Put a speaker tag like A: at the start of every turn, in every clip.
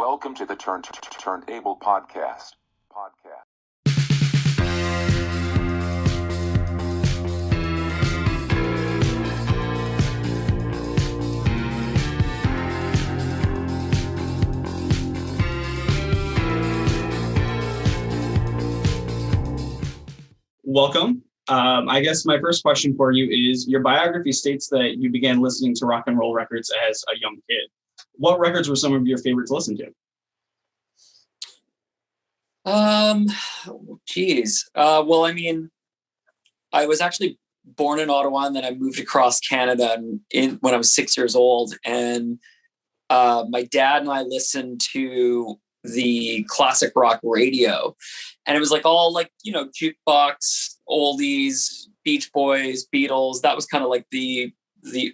A: Welcome to the Turnt Abel podcast.
B: Welcome. I guess my first question for you is, your biography states that you began listening to rock and roll records as a young kid. What records were some of your favorites to listen to?
C: Well, I mean, I was actually born in Ottawa, and then I moved across Canada when I was 6 years old. And my dad and I listened to the classic rock radio, and it was like all like, jukebox, oldies, Beach Boys, Beatles. That was kind of like the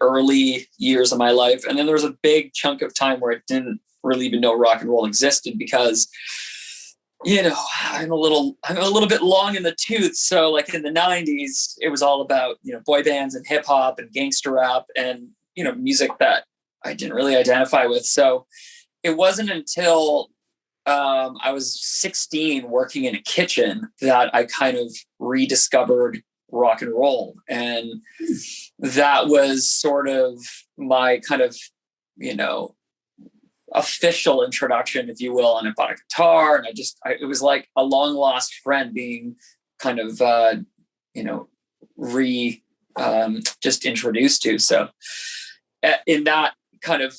C: early years of my life. And then there was a big chunk of time where I didn't really even know rock and roll existed because, I'm a little bit long in the tooth. So like in the 90s, it was all about, boy bands and hip hop and gangster rap and, music that I didn't really identify with. So it wasn't until I was 16 working in a kitchen that I kind of rediscovered rock and roll. And that was sort of my kind of, official introduction, if you will. And I bought a guitar, and it was like a long lost friend being kind of, just introduced to. So in that kind of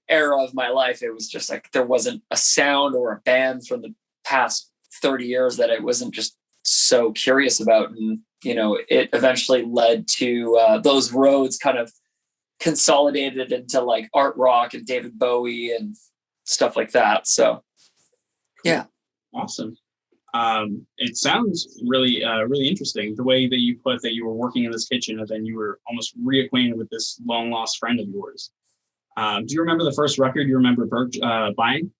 C: era of my life, it was just like there wasn't a sound or a band from the past 30 years that I wasn't just so curious about. And, it eventually led to those roads kind of consolidated into like art rock and David Bowie and stuff like that. So, yeah.
B: Awesome. It sounds really, really interesting. The way that you put that you were working in this kitchen and then you were almost reacquainted with this long lost friend of yours. Do you remember the first record you remember buying?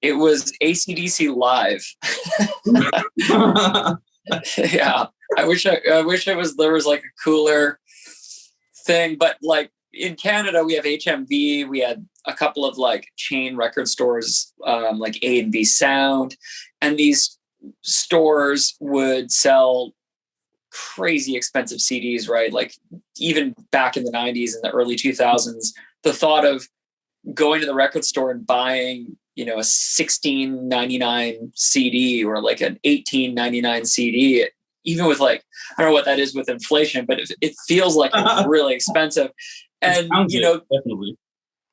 C: It was AC/DC Live. Yeah. I wish there was like a cooler thing, but like in Canada, we have HMV. We had a couple of like chain record stores, like A&B Sound, and these stores would sell crazy expensive CDs, right? Like even back in the 90s and the early 2000s, the thought of going to the record store and buying, a $16.99 CD or like an $18.99 CD, even with like, I don't know what that is with inflation, but it feels like it's really expensive. And,
B: definitely.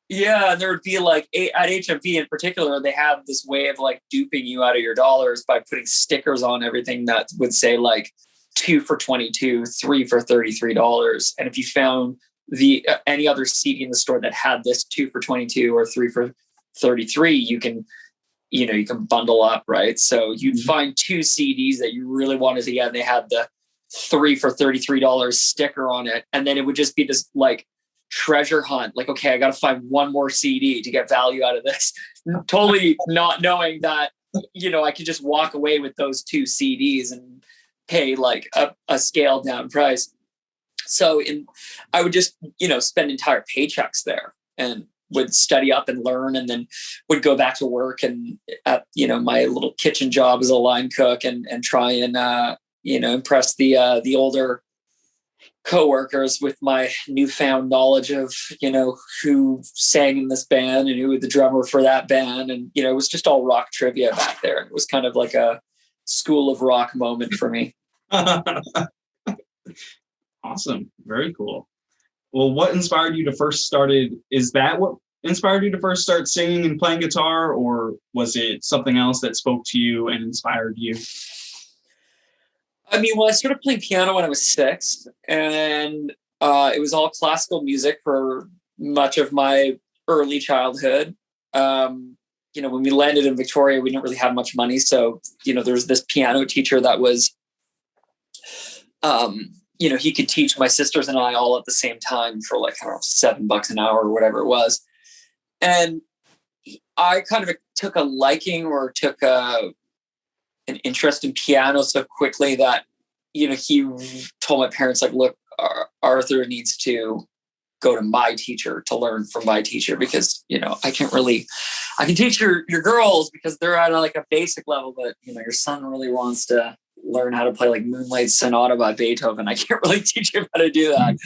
C: Yeah, and there would be like at HMV in particular, they have this way of like duping you out of your dollars by putting stickers on everything that would say like 2 for $22, 3 for $33. And if you found any other CD in the store that had this 2 for $22 or 3 for $33, you can bundle up, right? So you'd find 2 CDs that you really wanted to get, and they had the 3 for $33 sticker on it. And then it would just be this like treasure hunt. Like, okay, I got to find one more CD to get value out of this. Totally not knowing that, I could just walk away with those 2 CDs and pay like a scaled down price. So I would just, spend entire paychecks there and would study up and learn, and then would go back to work and at, my little kitchen job as a line cook and try and, impress the older coworkers with my newfound knowledge of, who sang in this band and who was the drummer for that band. And, it was just all rock trivia back there. It was kind of like a school of rock moment for me.
B: Awesome. Very cool. Well, what inspired you to first start singing and playing guitar, or was it something else that spoke to you and inspired you?
C: I mean, well, I started playing piano when I was 6, and it was all classical music for much of my early childhood. When we landed in Victoria, we didn't really have much money. So, there was this piano teacher that was, he could teach my sisters and I all at the same time for like, I don't know, $7 an hour or whatever it was. And I kind of took a liking or took an interest in piano so quickly that, he told my parents, like, look, Arthur needs to go to my teacher to learn from my teacher because, I I can teach your girls because they're at like a basic level, but your son really wants to learn how to play like Moonlight Sonata by Beethoven. I can't really teach him how to do that.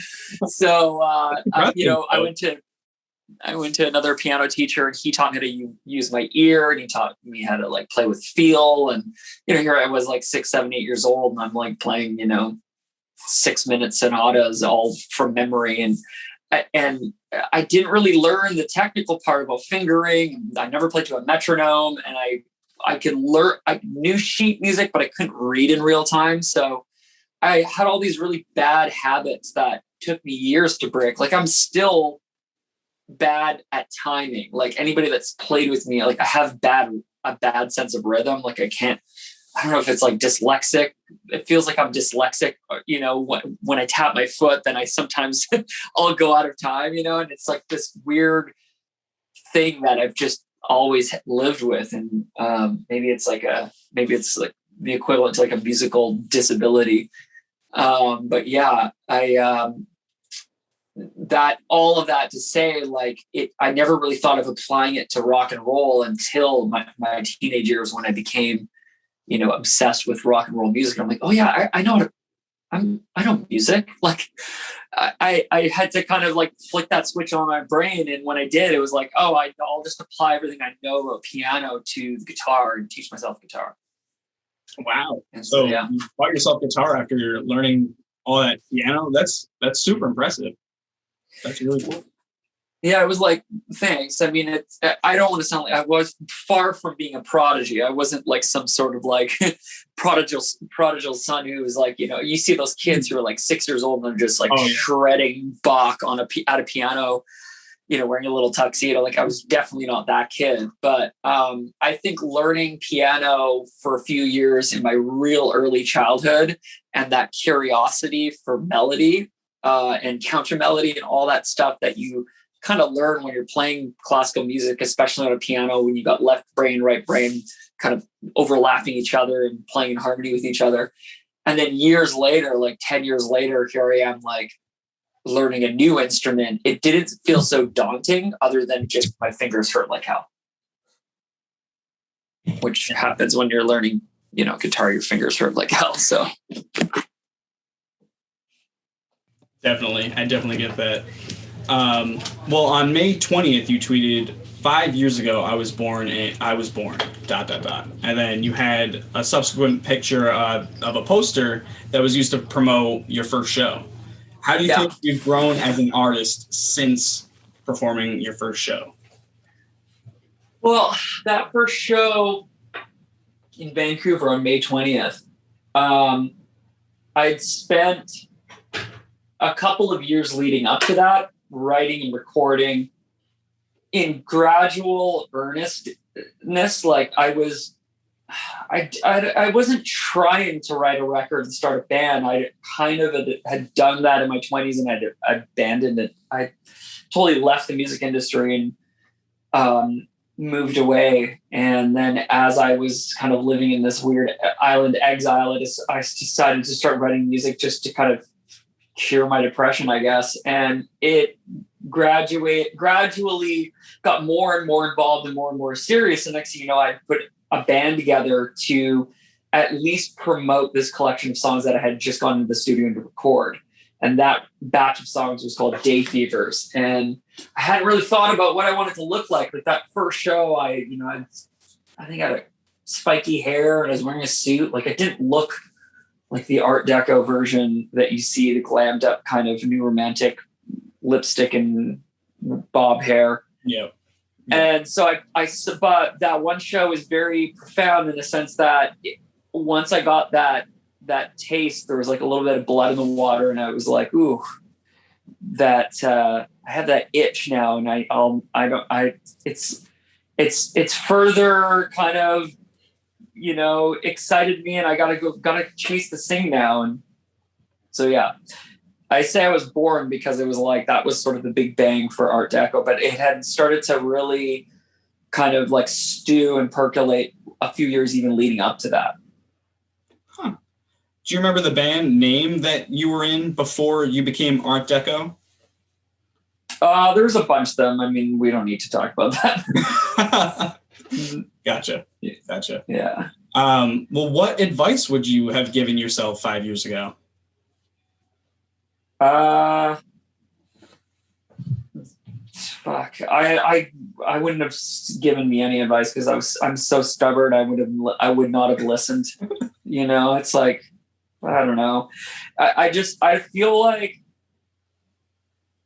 C: So I went to another piano teacher, and he taught me to use my ear, and he taught me how to like play with feel. And here I was like 6, 7, 8 years old, and I'm like playing 6-minute sonatas all from memory, and I didn't really learn the technical part about fingering. I never played to a metronome, and I knew sheet music, but I couldn't read in real time. So I had all these really bad habits that took me years to break. Like I'm still bad at timing. Like anybody that's played with me, like I have a bad sense of rhythm. Like I don't know if it's like dyslexic. It feels like I'm dyslexic, when I tap my foot, then I sometimes I'll go out of time, and it's like this weird thing that I've just always lived with. And maybe it's like the equivalent to like a musical disability. But yeah, all of that to say, like I never really thought of applying it to rock and roll until my teenage years, when I became, obsessed with rock and roll music. I'm like, oh yeah, I know I know music. Like I had to kind of like flick that switch on my brain. And when I did, it was like, oh, I'll just apply everything I know about piano to the guitar and teach myself guitar.
B: Wow.
C: And
B: so
C: yeah.
B: You taught yourself guitar after you're learning all that piano. That's super impressive. That's really cool.
C: Yeah, it was like, thanks. I mean, I don't want to sound like I was far from being a prodigy. I wasn't like some sort of like prodigal son who was like, you see those kids who are like 6 years old and they're just like shredding Bach at a piano, wearing a little tuxedo. Like I was definitely not that kid. But I think learning piano for a few years in my real early childhood, and that curiosity for melody and counter melody and all that stuff that you kind of learn when you're playing classical music, especially on a piano, when you got left brain, right brain kind of overlapping each other and playing in harmony with each other. And then years later, like 10 years later, here I am like learning a new instrument. It didn't feel so daunting, other than just my fingers hurt like hell, which happens when you're learning, guitar, your fingers hurt like hell. So
B: definitely, I definitely get that. Well, on May 20th, you tweeted, 5 years ago, I was born, ... And then you had a subsequent picture of a poster that was used to promote your first show. How do you think you've grown as an artist since performing your first show?
C: Well, that first show in Vancouver on May 20th, I'd spent a couple of years leading up to that writing and recording in gradual earnestness. Like I wasn't trying to write a record and start a band. I kind of had done that in my 20s and I'd abandoned it. I totally left the music industry and moved away. And then as I was kind of living in this weird island exile, I decided to start writing music just to kind of cure my depression, I guess. And it gradually got more and more involved and more serious. And next thing you know, I put a band together to at least promote this collection of songs that I had just gone into the studio to record. And that batch of songs was called Day Fevers. And I hadn't really thought about what I wanted to look like. But that first show, I think I had a spiky hair and I was wearing a suit. Like I didn't look like the Art Deco version that you see, the glammed up kind of new romantic lipstick and bob hair.
B: Yeah.
C: And so but that one show is very profound in the sense that once I got that taste, there was like a little bit of blood in the water, and I was like, ooh, that I have that itch now, and it's further kind of, excited me, and I gotta chase the thing now. And so, yeah, I say I was born because it was like, that was sort of the big bang for Art Deco, but it had started to really kind of like stew and percolate a few years even leading up to that.
B: Huh. Do you remember the band name that you were in before you became Art Deco?
C: There's a bunch of them. I mean, we don't need to talk about that.
B: Gotcha.
C: Yeah.
B: Well, what advice would you have given yourself 5 years ago?
C: Fuck. I wouldn't have given me any advice because I'm so stubborn. I would not have listened. You know, it's like, I don't know. I feel like,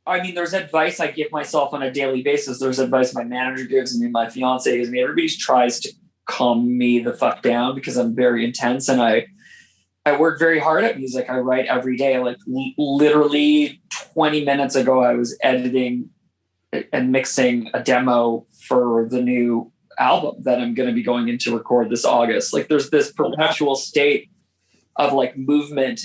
C: I mean, there's advice I give myself on a daily basis. There's advice my manager gives me, my fiance gives me. Everybody tries to calm me the fuck down because I'm very intense, and I work very hard at music. I write every day. Like literally 20 minutes ago, I was editing and mixing a demo for the new album that I'm going to be going in to record this August. Like there's this perpetual state of like movement.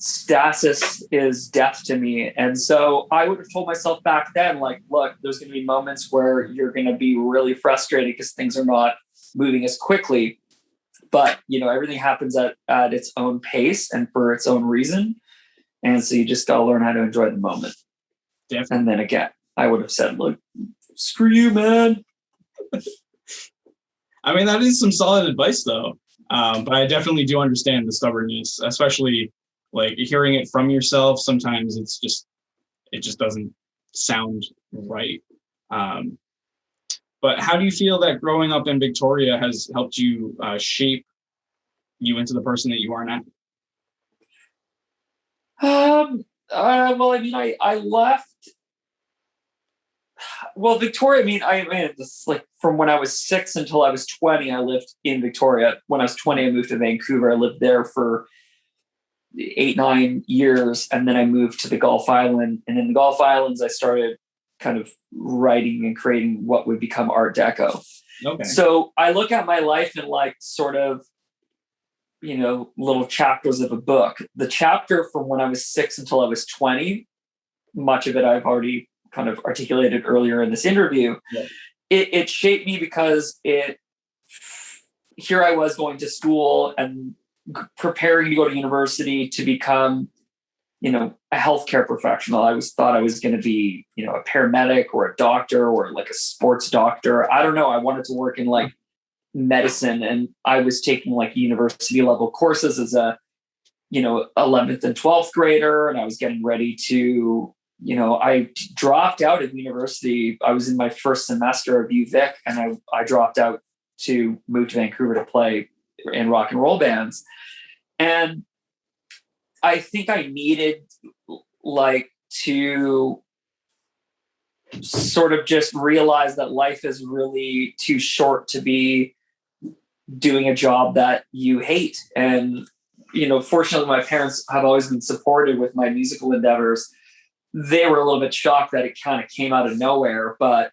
C: Stasis is death to me. And so I would have told myself back then, like, look, there's going to be moments where you're going to be really frustrated because things are not moving as quickly, but you know, everything happens at its own pace and for its own reason. And so you just got to learn how to enjoy the moment.
B: Definitely.
C: And then again, I would have said, look, screw you, man.
B: I mean, that is some solid advice though. But I definitely do understand the stubbornness, especially like hearing it from yourself. Sometimes it just doesn't sound right. But how do you feel that growing up in Victoria has helped you shape you into the person that you are now?
C: Well, I mean, I left. Well, Victoria, I mean, this, like from when I was 6 until I was 20, I lived in Victoria. When I was 20, I moved to Vancouver. I lived there for 8-9 years. And then I moved to the Gulf Island. And in the Gulf Islands, I started kind of writing and creating what would become Art Deco.
B: Okay.
C: So I look at my life in like sort of, you know, little chapters of a book. The chapter from when I was 6 until I was 20, much of it I've already kind of articulated earlier in this interview.
B: Yeah.
C: It shaped me because here I was going to school and preparing to go to university to become, you know, a healthcare professional. I thought I was going to be, you know, a paramedic or a doctor or like a sports doctor. I don't know. I wanted to work in like medicine, and I was taking like university level courses as a, you know, 11th and 12th grader. And I was getting ready to, you know, I dropped out of university. I was in my first semester of UVic, and I dropped out to move to Vancouver to play in rock and roll bands. And I think I needed like to sort of just realize that life is really too short to be doing a job that you hate. And, you know, fortunately, my parents have always been supportive with my musical endeavors. They were a little bit shocked that it kind of came out of nowhere. But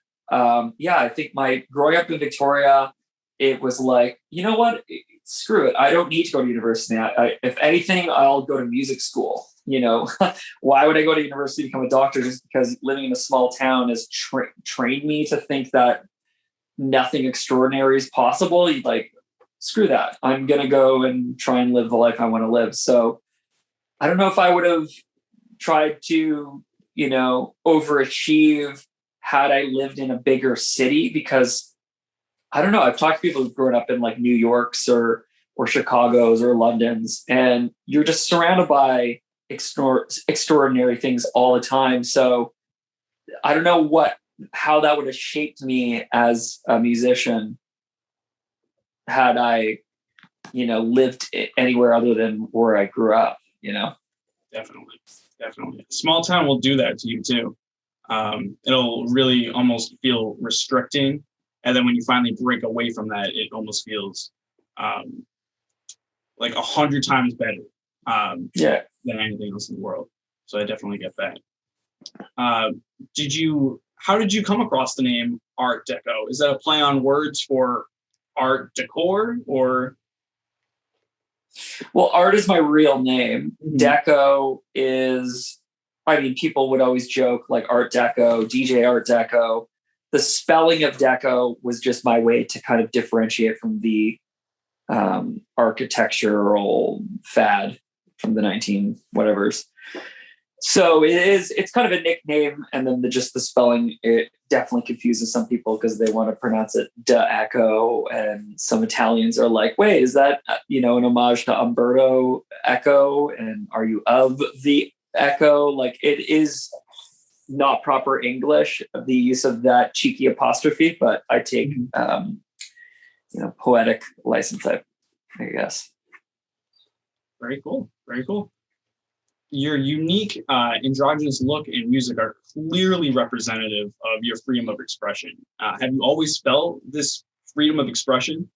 C: yeah, I think my growing up in Victoria, it was like, you know what, screw it. I don't need to go to university. If anything, I'll go to music school. You know, why would I go to university to become a doctor just because living in a small town has trained me to think that nothing extraordinary is possible? Like, screw that. I'm going to go and try and live the life I want to live. So I don't know if I would have tried to, you know, overachieve had I lived in a bigger city, because I don't know. I've talked to people who've grown up in like New York's or Chicago's or London's, and you're just surrounded by extraordinary things all the time. So I don't know how that would have shaped me as a musician had I, you know, lived anywhere other than where I grew up, you know?
B: Definitely. Small town will do that to you too. It'll really almost feel restricting. And then when you finally break away from that, it almost feels like 100 times better than anything else in the world. So I definitely get that. How did you come across the name Art Deco? Is that a play on words for Art Decor, or?
C: Well, Art is my real name.
B: Mm-hmm.
C: Deco is, I mean, people would always joke like Art Deco, DJ Art Deco. The spelling of Deco was just my way to kind of differentiate from the architectural fad from the 19 whatevers. So it's kind of a nickname, and then just the spelling, it definitely confuses some people because they want to pronounce it Eco, and some Italians are like, wait, is that, an homage to Umberto Eco? And are you of the Echo? Like, it is not proper English, the use of that cheeky apostrophe, but I take, poetic license, I guess.
B: Very cool. Very cool. Your unique androgynous look and music are clearly representative of your freedom of expression. Have you always felt this freedom of expression?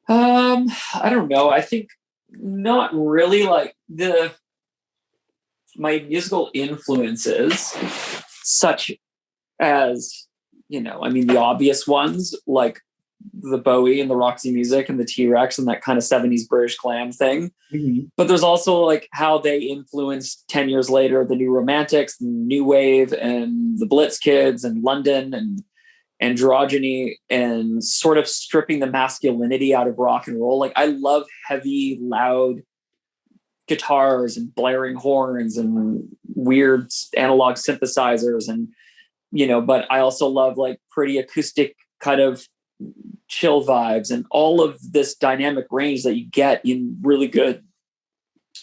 C: I don't know. I think not really. Like, my musical influences, such as, the obvious ones, like the Bowie and the Roxy Music and the T-Rex and that kind of 70s British glam thing.
B: Mm-hmm.
C: But there's also like how they influenced 10 years later, the New Romantics, the New Wave, and the Blitz Kids, and London, and androgyny, and sort of stripping the masculinity out of rock and roll. Like, I love heavy, loud guitars and blaring horns and weird analog synthesizers, and but I also love like pretty acoustic kind of chill vibes and all of this dynamic range that you get in really good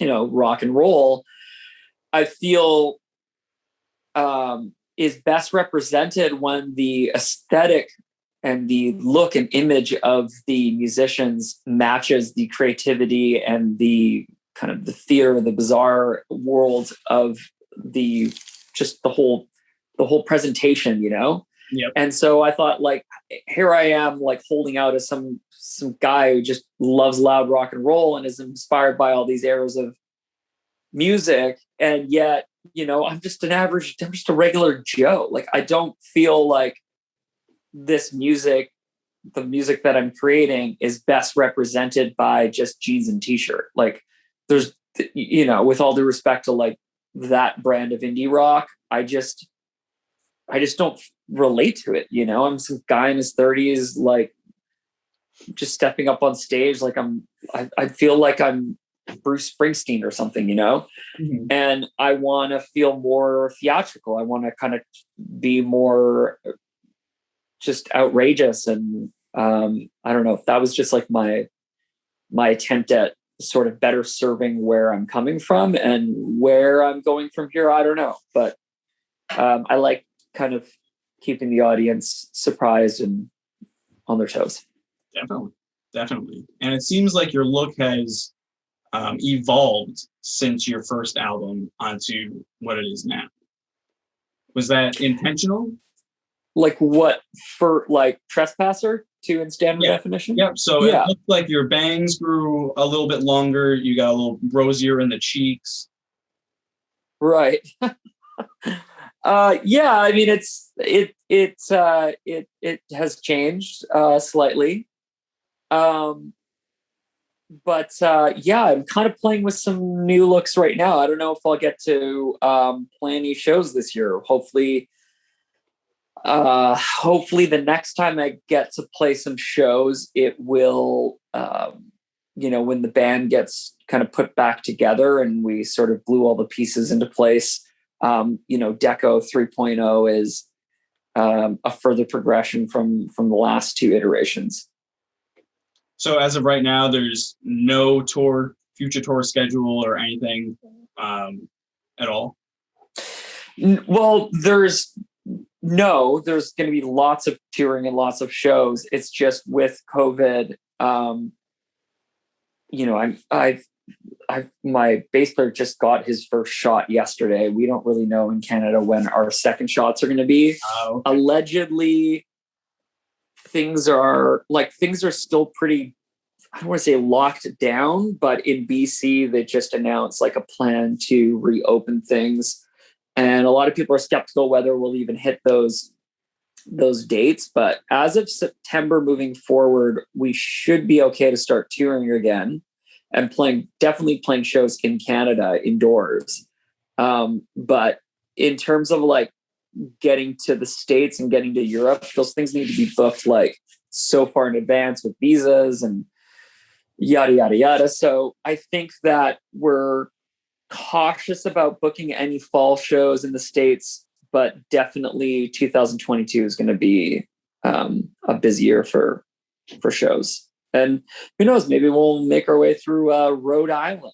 C: rock and roll. I feel is best represented when the aesthetic and the look and image of the musicians matches the creativity and the kind of the theater, the bizarre world of the whole presentation,
B: Yep.
C: And so I thought, like, here I am, like, holding out as some guy who just loves loud rock and roll and is inspired by all these eras of music, and yet, I'm just a regular Joe. Like, I don't feel like the music that I'm creating is best represented by just jeans and t-shirt. Like, there's, with all due respect to like that brand of indie rock, I just don't relate to it. I'm some guy in his 30s, like, just stepping up on stage. Like, I feel like I'm Bruce Springsteen or something,
B: Mm-hmm.
C: and I want to feel more theatrical. I want to kind of be more just outrageous. And I don't know, that was just like my attempt at sort of better serving where I'm coming from, and where I'm going from here, I don't know. But I like kind of keeping the audience surprised and on their toes.
B: Definitely. And it seems like your look has evolved since your first album onto what it is now. Was that intentional?
C: Like, what, for like Trespasser to in standard definition?
B: Yep. So it looked like your bangs grew a little bit longer. You got a little rosier in the cheeks.
C: Right. I mean, it has changed slightly. I'm kind of playing with some new looks right now. I don't know if I'll get to play any shows this year. Hopefully the next time I get to play some shows, it will, when the band gets kind of put back together and we sort of glue all the pieces into place. Deco 3.0 is a further progression from the last two iterations.
B: So as of right now, there's no future tour schedule or anything at all?
C: Well, there's going to be lots of touring and lots of shows. It's just with COVID, my bass player just got his first shot yesterday. We don't really know in Canada when our second shots are going to be.
B: Oh.
C: Allegedly, things are still pretty, I don't want to say locked down, but in BC, they just announced like a plan to reopen things. And a lot of people are skeptical whether we'll even hit those dates. But as of September moving forward, we should be okay to start touring again and definitely playing shows in Canada indoors. But in terms of like getting to the States and getting to Europe, those things need to be booked like so far in advance with visas and yada, yada, yada. So I think that we're cautious about booking any fall shows in the States, but definitely 2022 is going to be a busy year for shows. And who knows, maybe we'll make our way through Rhode Island.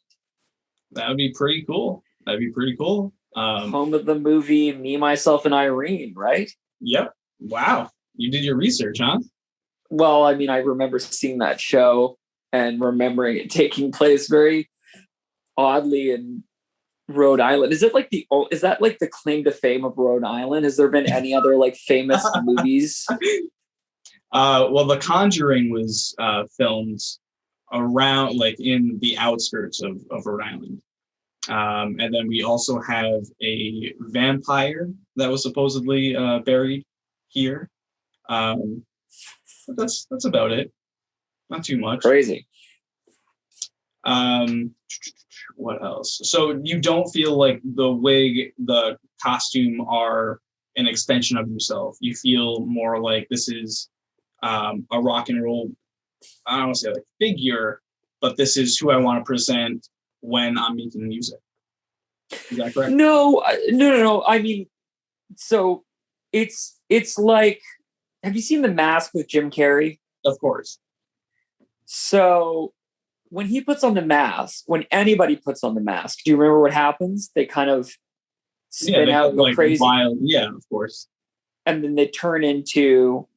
B: That would be pretty cool.
C: Home of the movie Me, Myself, and Irene, right?
B: Yep. Wow. You did your research, huh?
C: Well, I mean, I remember seeing that show and remembering it taking place very oddly in Rhode Island. Is that like the claim to fame of Rhode Island? Has there been any other like famous movies?
B: Well, The Conjuring was filmed around, like, in the outskirts of Rhode Island. And then we also have a vampire that was supposedly buried here. But that's about it. Not too much.
C: Crazy.
B: What else? So you don't feel like the wig, the costume are an extension of yourself. You feel more like this is a rock and roll, I don't want to say like figure, but this is who I want to present when I'm making music. Is that correct?
C: No. I mean, so it's like, have you seen The Mask with Jim Carrey?
B: Of course.
C: So when he puts on the mask, when anybody puts on the mask, do you remember what happens? They kind of spin out and go like crazy.
B: Wild. Yeah, of course.
C: And then they turn into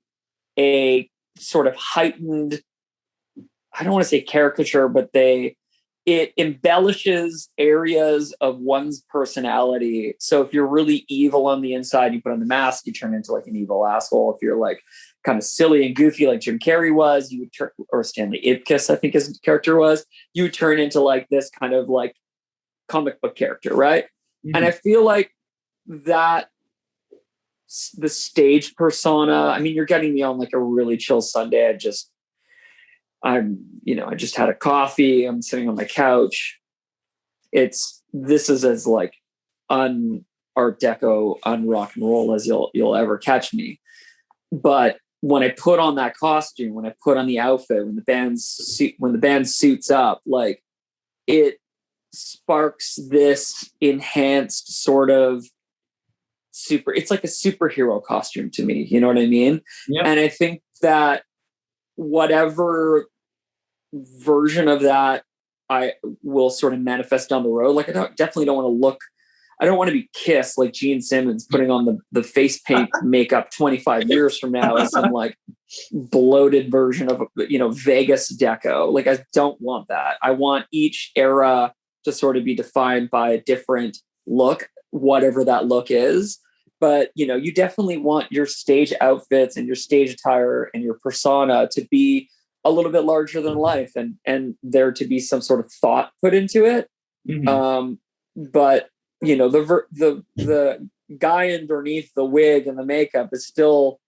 C: a sort of heightened, I don't want to say caricature, but it embellishes areas of one's personality. So if you're really evil on the inside, you put on the mask, you turn into like an evil asshole. If you're like kind of silly and goofy like Jim Carrey was, you would turn, or Stanley Ipkiss, I think his character was, you would turn into like this kind of like comic book character, right? Mm-hmm. And I feel like that the stage persona, I mean, you're getting me on like a really chill Sunday. I just had a coffee. I'm sitting on my couch. This is as like Art Deco, rock and roll as you'll ever catch me. But when I put on that costume, when I put on the outfit, when the band suits up, like it sparks this enhanced sort of it's like a superhero costume to me. You know what I mean? Yep. And I think that whatever version of that I will sort of manifest down the road. Like I definitely don't want to be Kiss like Gene Simmons putting on the face paint makeup 25 years from now as some like bloated version of, Vegas deco. Like I don't want that. I want each era to sort of be defined by a different look, whatever that look is. But, you definitely want your stage outfits and your stage attire and your persona to be a little bit larger than life and there to be some sort of thought put into it. Mm-hmm. But the guy underneath the wig and the makeup is still,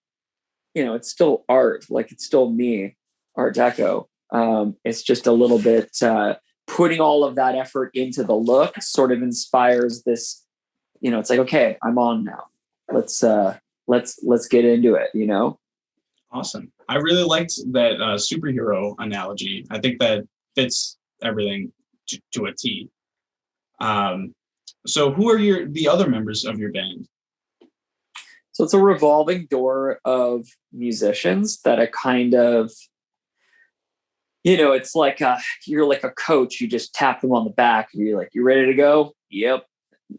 C: it's still art. Like it's still me, Art Deco. It's just a little bit putting all of that effort into the look sort of inspires this, it's like, okay, I'm on now. Let's get into it,
B: Awesome. I really liked that superhero analogy. I think that fits everything to a T. So who are the other members of your band?
C: So it's a revolving door of musicians that I kind of, it's like you're like a coach. You just tap them on the back. And you're like, you ready to go? Yep.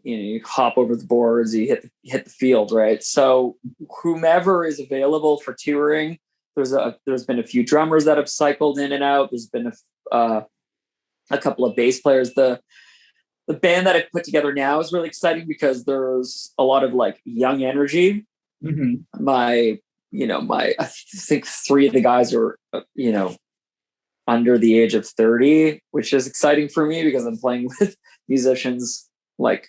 C: You hop over the boards, you hit the field, right? So whomever is available for touring, there's been a few drummers that have cycled in and out. There's been a couple of bass players. The band that I've put together now is really exciting because there's a lot of like young energy. Mm-hmm. I think 3 of the guys are, under the age of 30, which is exciting for me because I'm playing with musicians like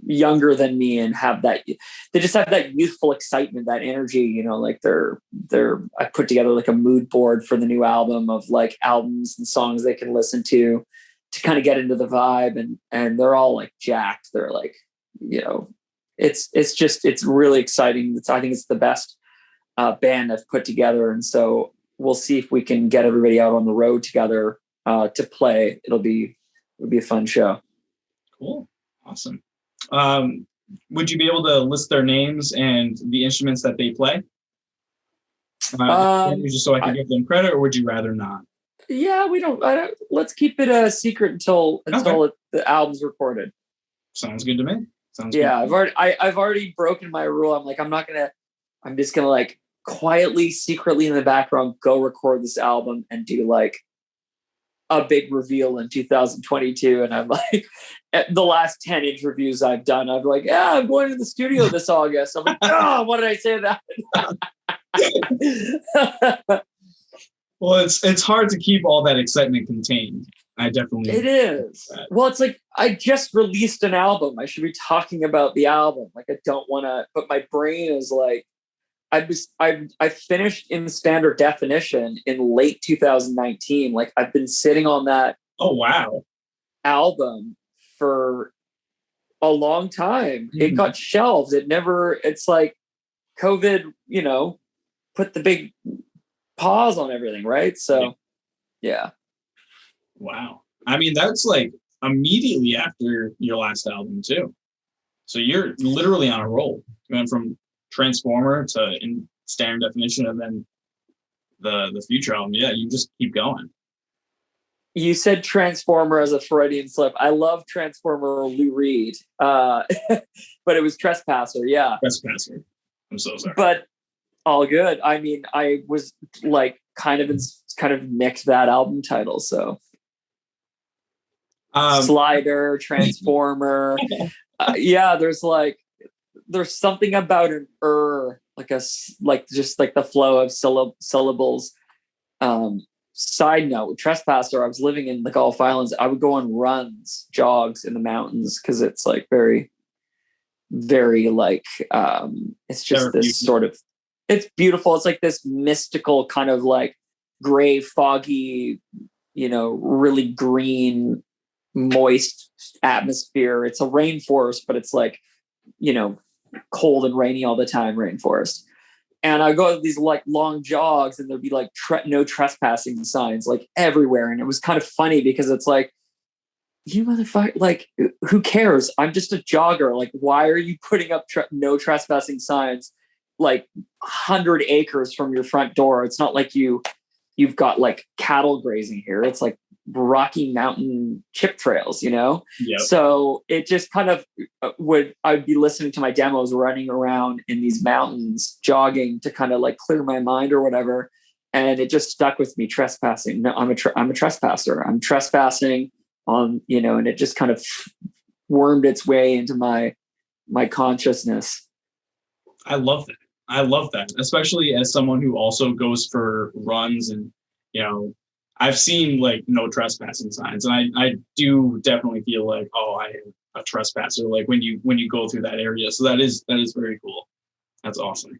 C: younger than me and they just have that youthful excitement, that energy, like I put together like a mood board for the new album of like albums and songs they can listen to kind of get into the vibe, and they're all like jacked. They're like, it's really exciting. I think it's the best band I've put together. And so we'll see if we can get everybody out on the road together to play. It'll be a fun show.
B: Cool. Awesome. Would you be able to list their names and the instruments that they play? Just so I can give them credit, or would you rather not?
C: Yeah, we don't. Let's keep it a secret until the album's recorded.
B: Sounds good to me.
C: I've already broken my rule. I'm just gonna like quietly, secretly in the background, go record this album and do like a big reveal in 2022. And I'm like, at the last 10 interviews I've done, I'm like, yeah, I'm going to the studio this August. I'm like, oh, what did I say that?
B: Well, it's hard to keep all that excitement contained. I definitely.
C: It is. Well, it's like I just released an album. I should be talking about the album. Like I don't want to, but my brain is like, I finished in standard definition in late 2019. Like I've been sitting on that.
B: Oh wow.
C: Album for a long time. It got shelved. It's like COVID, put the big pause on everything, right? So yeah.
B: Wow. I mean, that's like immediately after your last album too. So you're literally on a roll. You went from Transformer to in standard definition, and then the future album. Yeah, you just keep going.
C: You said Transformer as a Freudian slip. I love Transformer Lou Reed, but it was Trespasser. Yeah,
B: Trespasser. I'm so sorry.
C: But all good. I mean, I was like kind of nicked that album title. So Slider, Transformer. Yeah, there's something about an just like the flow of syllables. Side note, Trespasser, I was living in the Gulf Islands. I would go on jogs in the mountains because it's like very, very like it's just this sort of, it's beautiful. It's like this mystical kind of like gray, foggy, really green, moist atmosphere. It's a rainforest, but it's like, cold and rainy all the time rainforest. And I go to these like long jogs and there'd be like no trespassing signs like everywhere. And it was kind of funny because it's like, you motherfucker, like, who cares? I'm just a jogger. Like, why are you putting up no trespassing signs like 100 acres from your front door? It's not like you've got like cattle grazing here. It's like Rocky Mountain chip trails, Yep. So it just kind of I'd be listening to my demos running around in these mountains, jogging to kind of like clear my mind or whatever. And it just stuck with me, trespassing. No, I'm a trespasser. I'm trespassing on, and it just kind of wormed its way into my consciousness.
B: I love that, especially as someone who also goes for runs and, I've seen like no trespassing signs, and I do definitely feel like, oh, I am a trespasser. Like when you go through that area, so that is very cool. That's awesome.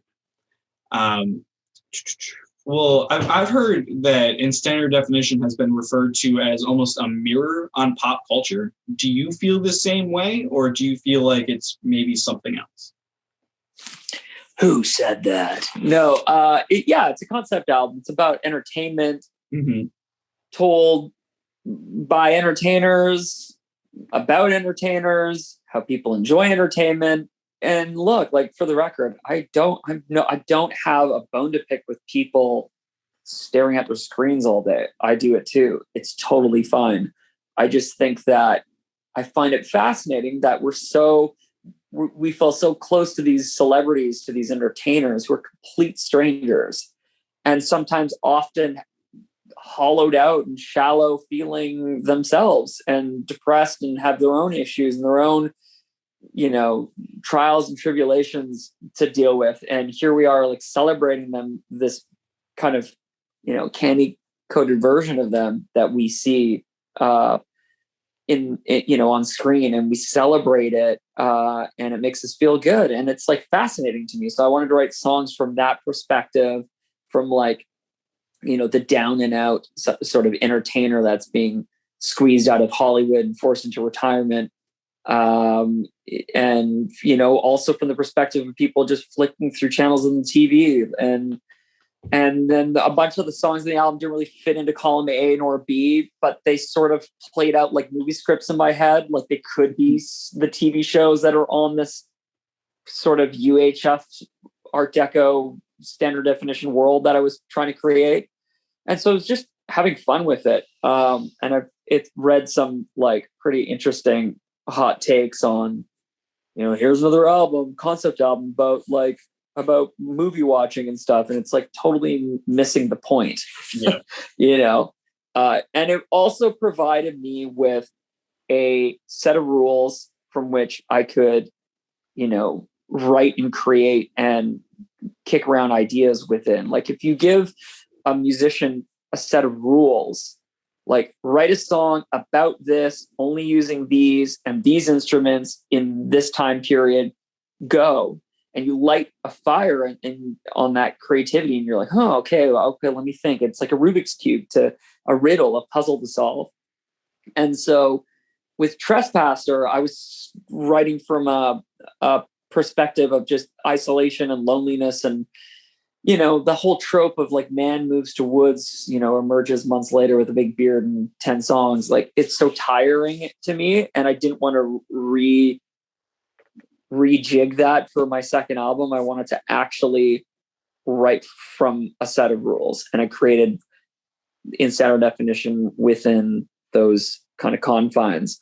B: Well, I've heard that in standard definition has been referred to as almost a mirror on pop culture. Do you feel the same way, or do you feel like it's maybe something else?
C: Who said that? No, it's a concept album. It's about entertainment. Mm-hmm. Told by entertainers, about entertainers, how people enjoy entertainment. And look, like for the record, I don't have a bone to pick with people staring at their screens all day. I do it too. It's totally fine. I just think that I find it fascinating that we feel so close to these celebrities, to these entertainers who are complete strangers, and sometimes often hollowed out and shallow feeling themselves and depressed and have their own issues and their own, trials and tribulations to deal with. And here we are like celebrating them, this kind of, candy coated version of them that we see on screen, and we celebrate it and it makes us feel good. And it's like fascinating to me. So I wanted to write songs from that perspective, from like, the down and out sort of entertainer that's being squeezed out of Hollywood and forced into retirement. And, also from the perspective of people just flicking through channels on the TV and, And then a bunch of the songs in the album didn't really fit into column A nor B, but they sort of played out like movie scripts in my head. Like they could be the TV shows that are on this sort of UHF Art Deco standard definition world that I was trying to create. And so it was just having fun with it. And I've read some like pretty interesting hot takes on, here's another album, concept album about movie watching and stuff. And it's like totally missing the point,
B: Yeah.
C: And it also provided me with a set of rules from which I could, write and create and kick around ideas within. Like if you give a musician a set of rules, like write a song about this, only using these and these instruments in this time period, go. And you light a fire on that creativity, and you're like, okay, let me think. It's like a Rubik's Cube to a riddle, a puzzle to solve. And so with Trespasser, I was writing from a perspective of just isolation and loneliness, and the whole trope of like man moves to woods, emerges months later with a big beard and 10 songs. Like it's so tiring to me, and I didn't want to rejig that for my second album. I wanted to actually write from a set of rules, and I created in standard definition within those kind of confines.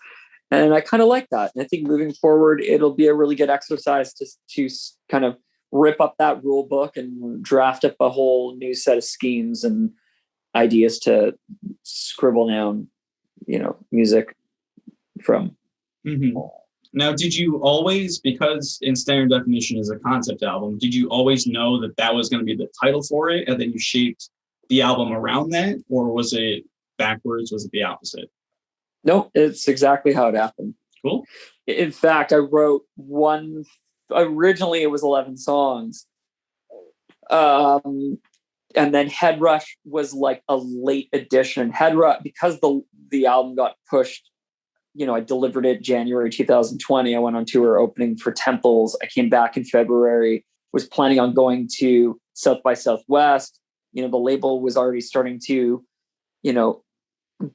C: And I kind of like that. And I think moving forward, it'll be a really good exercise to kind of rip up that rule book and draft up a whole new set of schemes and ideas to scribble down, music from.
B: Mm-hmm. Now, did you always, because in standard definition is a concept album, did you always know that was going to be the title for it, and then you shaped the album around that, or was it backwards? Was it the opposite?
C: No, it's exactly how it happened.
B: Cool.
C: In fact, I wrote originally it was 11 songs. And then Head Rush was like a late addition. Head Rush, because the album got pushed, I delivered it January 2020. I went on tour opening for Temples. I came back in February, was planning on going to South by Southwest. The label was already starting to,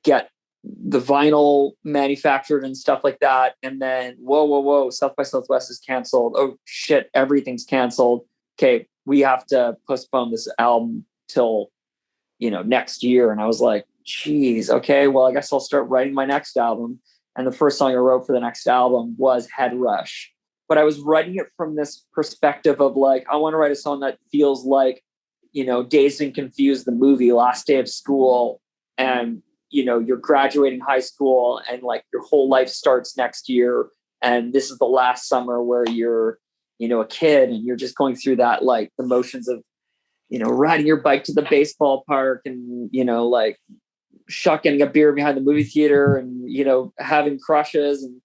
C: get the vinyl manufactured and stuff like that. And then, whoa, South by Southwest is canceled. Oh shit, everything's canceled. Okay, we have to postpone this album till, next year. And I was like, geez, okay, well, I guess I'll start writing my next album. And the first song I wrote for the next album was Head Rush. But I was writing it from this perspective of like, I want to write a song that feels like, Dazed and Confused, the movie, last day of school. And, you're graduating high school and like your whole life starts next year. And this is the last summer where you're, a kid, and you're just going through that, like the motions of, riding your bike to the baseball park and, like shotgunning a beer behind the movie theater and, having crushes. And,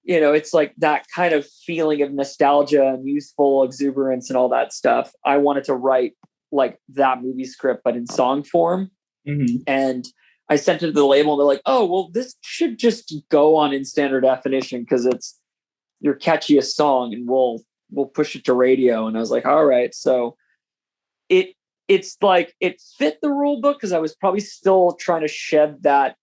C: it's like that kind of feeling of nostalgia and youthful exuberance and all that stuff. I wanted to write like that movie script, but in song form.
B: Mm-hmm.
C: And I sent it to the label, and they're like, oh, well, this should just go on in standard definition because it's your catchiest song, and we'll push it to radio. And I was like, all right. So it's like it fit the rule book because I was probably still trying to shed that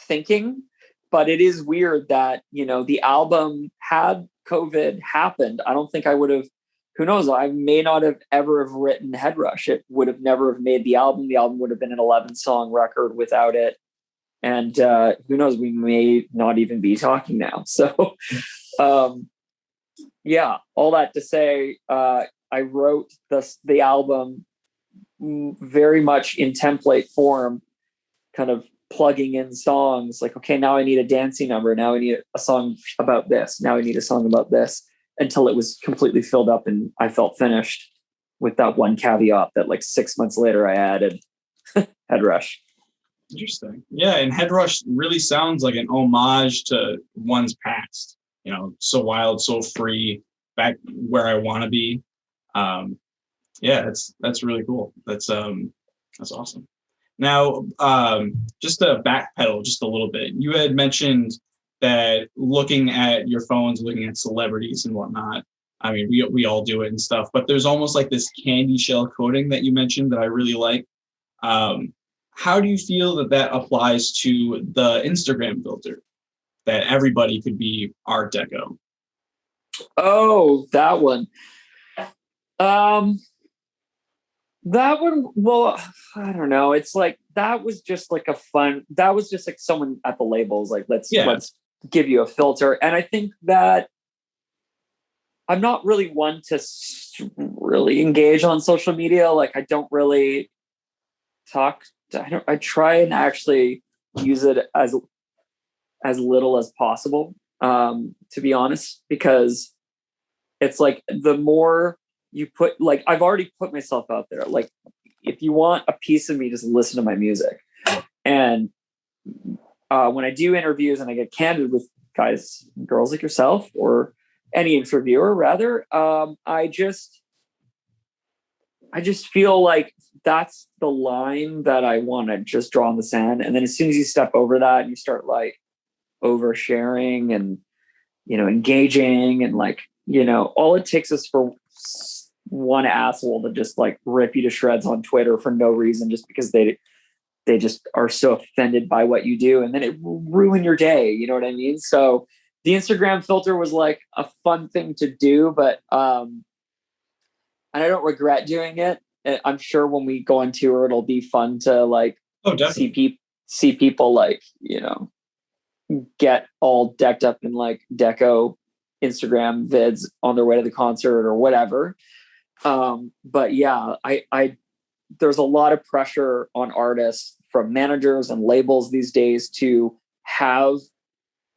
C: thinking. But it is weird that, the album had COVID happened. I don't think I would have, who knows? I may not have ever have written Head Rush. It would have never have made the album. The album would have been an 11-song record without it. And who knows? We may not even be talking now. So, yeah, all that to say, I wrote the album very much in template form, kind of plugging in songs like, okay, now I need a dancing number. Now I need a song about this. Now I need a song about this, until it was completely filled up and I felt finished, with that one caveat that like 6 months later I added Head Rush.
B: Interesting. Yeah. And Head Rush really sounds like an homage to one's past, so wild, so free, back where I want to be. Yeah, that's really cool. That's awesome. Now, just to backpedal just a little bit, you had mentioned that looking at your phones, looking at celebrities and whatnot, I mean, we all do it and stuff, but there's almost like this candy shell coating that you mentioned that I really like. How do you feel that that applies to the Instagram filter, that everybody could be Art Deco?
C: Oh, that one. That one, well, I don't know. It's like that was just like that was just like someone at the labels like let's give you a filter. And I think that I'm not really one to really engage on social media. Like I don't really talk. I try and actually use it as little as possible, to be honest, because it's like the more you put, like I've already put myself out there. Like if you want a piece of me, just listen to my music. And when I do interviews and I get candid with guys, girls like yourself, or any interviewer rather, I just feel like that's the line that I want to just draw in the sand. And then as soon as you step over that and you start like oversharing and, engaging and like, all it takes is for one asshole to just like rip you to shreds on Twitter for no reason, just because they just are so offended by what you do. And then it will ruin your day. You know what I mean? So the Instagram filter was like a fun thing to do, but, and I don't regret doing it. I'm sure when we go on tour, it'll be fun to like see people like, get all decked up in like deco Instagram vids on their way to the concert or whatever. But yeah, there's a lot of pressure on artists from managers and labels these days to have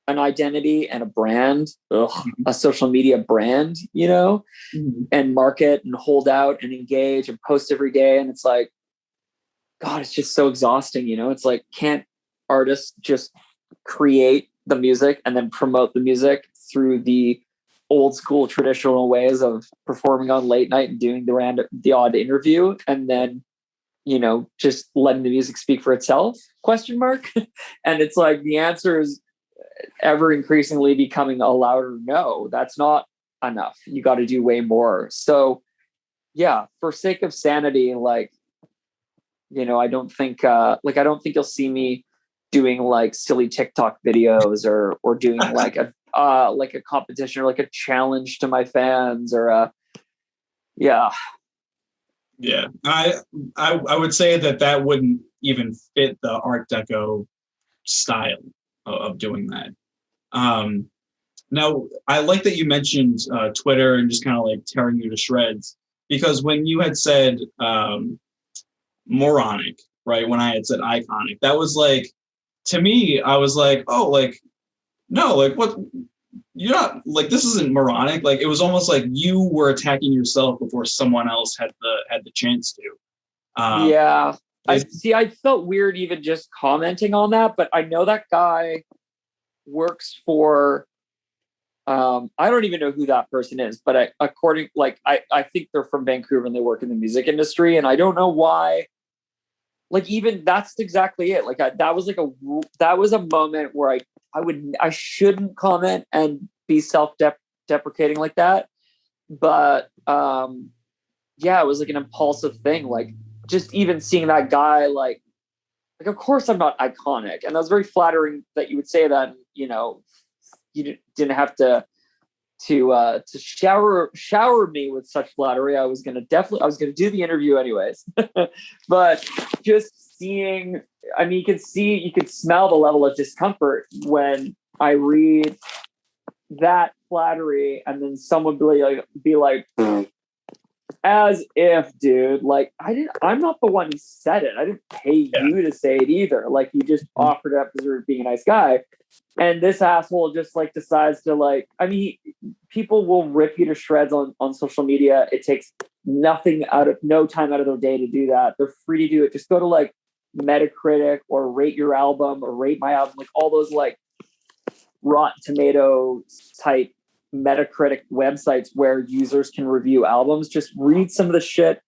C: an identity and a brand, a social media brand, and market and hold out and engage and post every day. And it's like, God, it's just so exhausting. It's like, can't artists just create the music and then promote the music through the old school traditional ways of performing on late night and doing the odd interview, and then, just letting the music speak for itself, ? And it's like, the answer is ever increasingly becoming a louder no. That's not enough. You got to do way more. So yeah, for sake of sanity, like, I don't think you'll see me doing like silly TikTok videos or doing like a competition or like a challenge to my fans or yeah.
B: I would say that wouldn't even fit the Art Deco style of doing that. Now I like that you mentioned Twitter and just kind of like tearing you to shreds, because when you had said moronic, right, when I had said iconic, that was like, to me, I was like, oh, like, no, like, what, you're not, like, this isn't moronic. Like, it was almost like you were attacking yourself before someone else had the chance to.
C: Yeah. I felt weird even just commenting on that, but I know that guy works for, I don't even know who that person is, but I think they're from Vancouver and they work in the music industry. And I don't know why, like, even that's exactly it. Like that was a moment where I shouldn't comment and be self-deprecating like that. But, yeah, it was like an impulsive thing. Like, just even seeing that guy, like, of course I'm not iconic. And that was very flattering that you would say that, you didn't have to shower me with such flattery. I was going to do the interview anyways. But just seeing, I mean, you could smell the level of discomfort when I read that flattery and then someone be like, as if, dude, like, I'm not the one who said it. I didn't pay you to say it either. Like, you just offered it up because you're being a nice guy. And this asshole just like decides to like, I mean, people will rip you to shreds on social media. It takes no time out of their day to do that. They're free to do it. Just go to like Metacritic or Rate Your Album or Rate My Album, like all those like Rotten Tomato type Metacritic websites where users can review albums. Just read some of the shit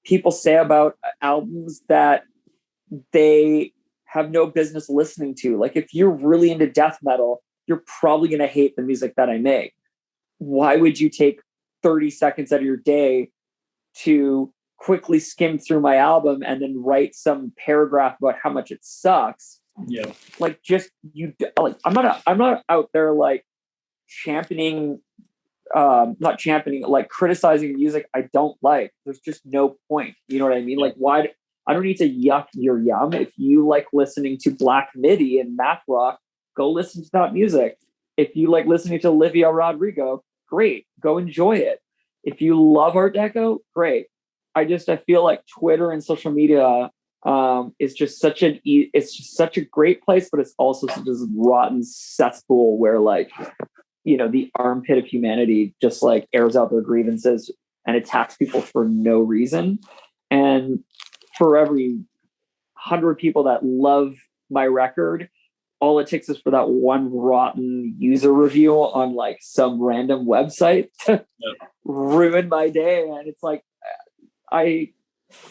C: people say about albums that they have no business listening to. Like, if you're really into death metal, you're probably going to hate the music that I make. Why would you take 30 seconds out of your day to quickly skim through my album and then write some paragraph about how much it sucks.
B: Yeah.
C: Like, just I'm not out there like championing, not championing, like criticizing music I don't like. There's just no point. You know what I mean? Like, why? I don't need to yuck your yum. If you like listening to Black Midi and math rock, go listen to that music. If you like listening to Olivia Rodrigo, great, go enjoy it. If you love Art Deco, great. I feel like Twitter and social media is just such a great place, but it's also such a rotten cesspool where, like, you know, the armpit of humanity just like airs out their grievances and attacks people for no reason. And for every 100 people that love my record, all it takes is for that one rotten user review on like some random website to ruin my day. And it's like,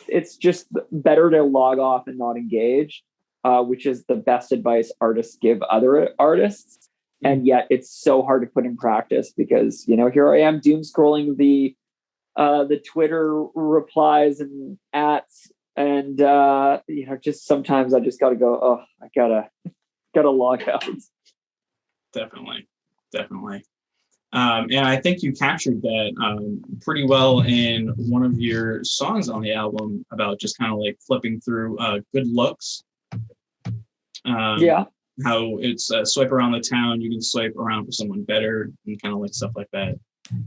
C: it's just better to log off and not engage, which is the best advice artists give other artists. And yet it's so hard to put in practice because, you know, here I am doom scrolling the Twitter replies and ats. And, you know, just sometimes I just got to go, oh, I gotta log out. Definitely.
B: And I think you captured that pretty well in one of your songs on the album about just kind of like flipping through good looks. How it's swipe around the town, you can swipe around for someone better and kind of like stuff like that.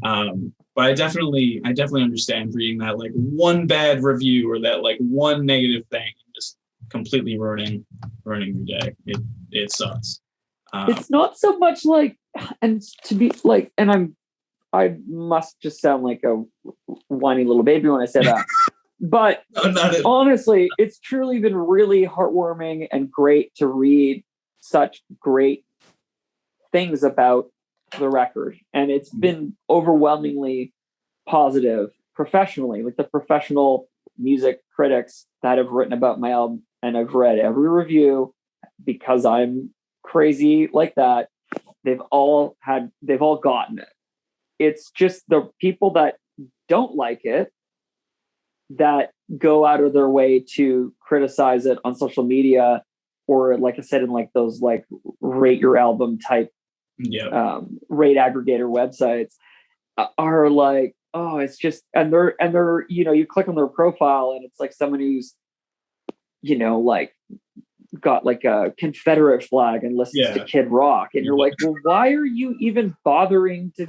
B: But I definitely understand reading that like one bad review or that like one negative thing and just completely ruining your day. It sucks.
C: It's not so much like, and to be like, and I must just sound like a whiny little baby when I say that. But honestly, it's truly been really heartwarming and great to read such great things about the record. And it's been overwhelmingly positive professionally, like the professional music critics that have written about my album. And I've read every review because I'm crazy like that. They've all gotten it. It's just the people that don't like it that go out of their way to criticize it on social media, or like I said, in like those like rate your album type rate aggregator websites are like, oh, it's just, and they're, you know, you click on their profile and it's like someone who's, you know, like got like a Confederate flag and listens to Kid Rock, and you're like, well, why are you even bothering to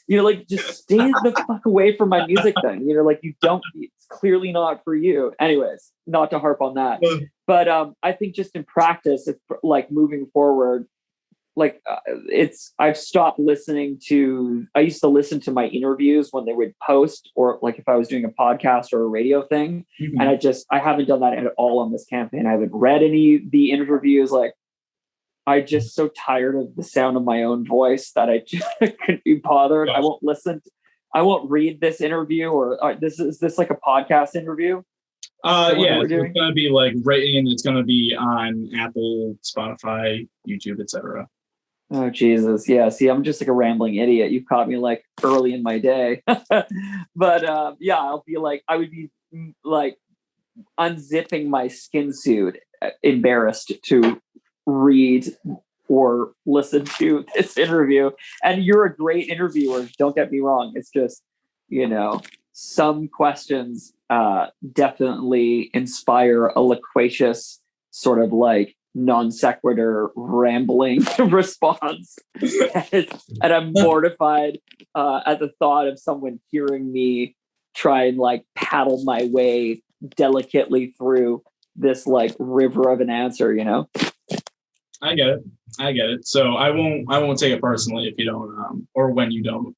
C: you know, like, just stay the fuck away from my music then. You know, like, it's clearly not for you. Anyways, not to harp on that. But I think just in practice, it's like moving forward, like I've stopped listening to, I used to listen to my interviews when they would post, or like if I was doing a podcast or a radio thing. Mm-hmm. And I haven't done that at all on this campaign. I haven't read any of the interviews. Like, I just so tired of the sound of my own voice that I just couldn't be bothered. Gosh. I won't read this interview, or is this like a podcast interview?
B: Yeah, it's going to be like written. It's going to be on Apple, Spotify, YouTube, etc.
C: Oh, Jesus. Yeah. See, I'm just like a rambling idiot. You caught me like early in my day. But yeah, I would be like unzipping my skin suit, embarrassed to read or listen to this interview. And you're a great interviewer. Don't get me wrong. It's just, you know, some questions definitely inspire a loquacious sort of like non sequitur rambling response. And I'm mortified at the thought of someone hearing me try and like paddle my way delicately through this like river of an answer, you know?
B: I get it. So I won't take it personally if you don't, or when you don't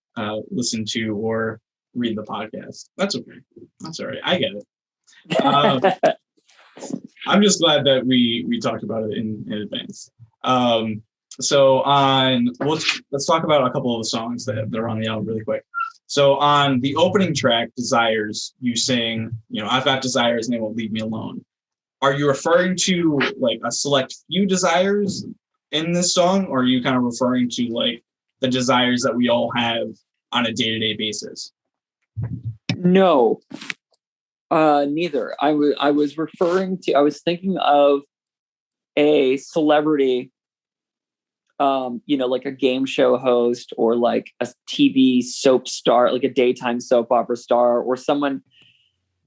B: listen to or read the podcast. That's okay. That's all right. I get it. I'm just glad that we talked about it in advance. So let's talk about a couple of the songs that are on the album really quick. So on the opening track, Desires, you sing, you know, I've got desires and they won't leave me alone. Are you referring to like a select few desires in this song, or are you kind of referring to like the desires that we all have on a day-to-day basis?
C: No, neither. I was thinking of a celebrity, like a game show host or like a TV soap star, like a daytime soap opera star, or someone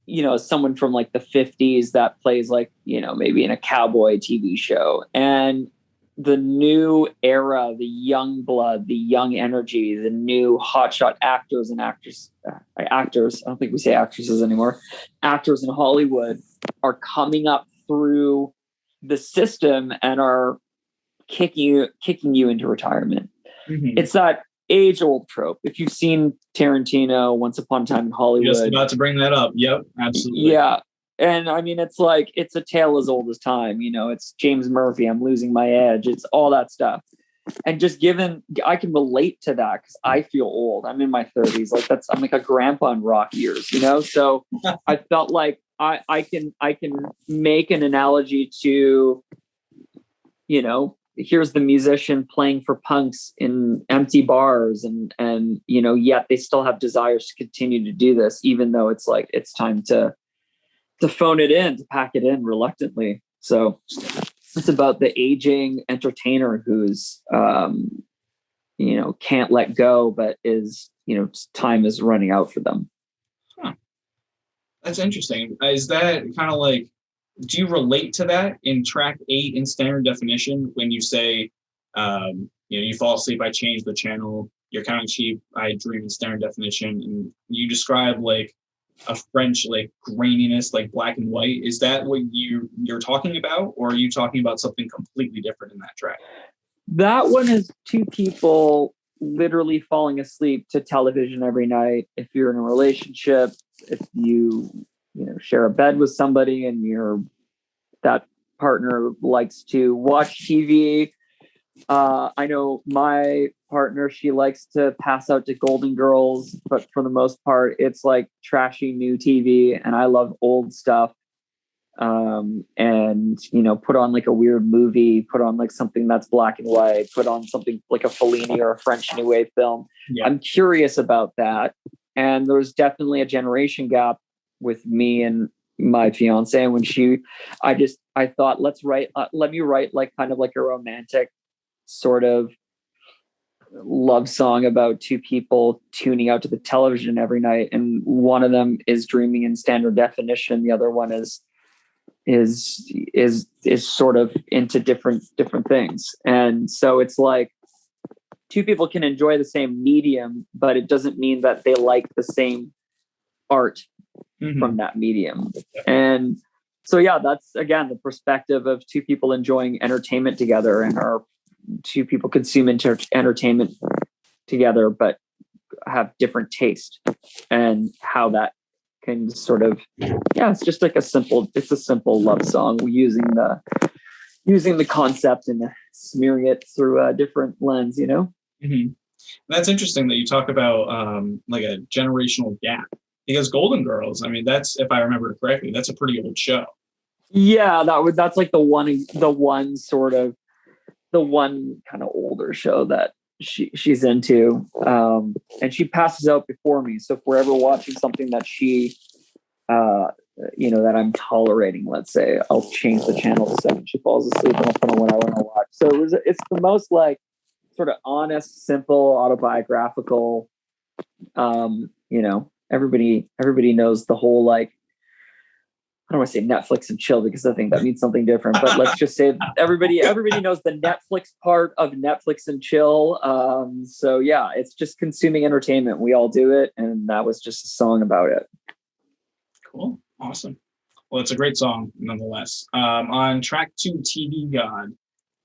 C: from like the 50s that plays like, maybe in a cowboy TV show. And the new era, the young blood, the young energy, the new hotshot actors and actors, I don't think we say actresses anymore, actors in Hollywood are coming up through the system and are kicking you into retirement.
B: Mm-hmm.
C: It's that age-old trope. If you've seen Tarantino, Once Upon a Time in Hollywood.
B: Just about to bring that up. Yep, absolutely.
C: Yeah. And I mean, it's like, it's a tale as old as time. It's James Murphy, I'm losing my edge. It's all that stuff. And just I can relate to that because I feel old. I'm in my 30s. Like I'm like a grandpa in rock years, So I felt like I can make an analogy to, here's the musician playing for punks in empty bars and yet they still have desires to continue to do this, even though it's like, it's time to phone it in, to pack it in reluctantly. So it's about the aging entertainer who's, can't let go, but is, time is running out for them.
B: Huh. That's interesting. Is that kind of like, do you relate to that in track 8 in standard definition when you say, you fall asleep, I change the channel, you're counting sheep, I dream in standard definition, and you describe like a French like graininess, like black and white. Is that what you're talking about, or are you talking about something completely different in that track?
C: That one is two people literally falling asleep to television every night. If you're in a relationship, if you share a bed with somebody and that partner likes to watch TV. I know my partner, she likes to pass out to Golden Girls, but for the most part, it's like trashy new TV, and I love old stuff. And put on like a weird movie, put on like something that's black and white, put on something like a Fellini or a French New Wave film. Yeah. I'm curious about that. And there's definitely a generation gap with me and my fiance. And when I thought, let me write like kind of like a romantic sort of love song about two people tuning out to the television every night. And one of them is dreaming in standard definition. The other one is sort of into different things. And so it's like two people can enjoy the same medium, but it doesn't mean that they like the same art from that medium. And so, yeah, that's again, the perspective of two people enjoying entertainment together, and are two people consume entertainment together, but have different taste, and how that can sort of, it's just like a simple love song using the concept and smearing it through a different lens,
B: Mm-hmm. That's interesting that you talk about like a generational gap, because Golden Girls, I mean, that's, if I remember correctly, that's a pretty old show.
C: Yeah, that's like the one kind of older show that she's into. And she passes out before me. So if we're ever watching something that she, that I'm tolerating, let's say, I'll change the channel the second she falls asleep and I'll put on what I want to watch. So it's the most like sort of honest, simple, autobiographical, everybody knows the whole, like, I don't want to say Netflix and chill because I think that means something different, but let's just say everybody knows the Netflix part of Netflix and chill. So yeah, it's just consuming entertainment. We all do it. And that was just a song about it.
B: Cool. Awesome. Well, it's a great song nonetheless. On track 2, TV God,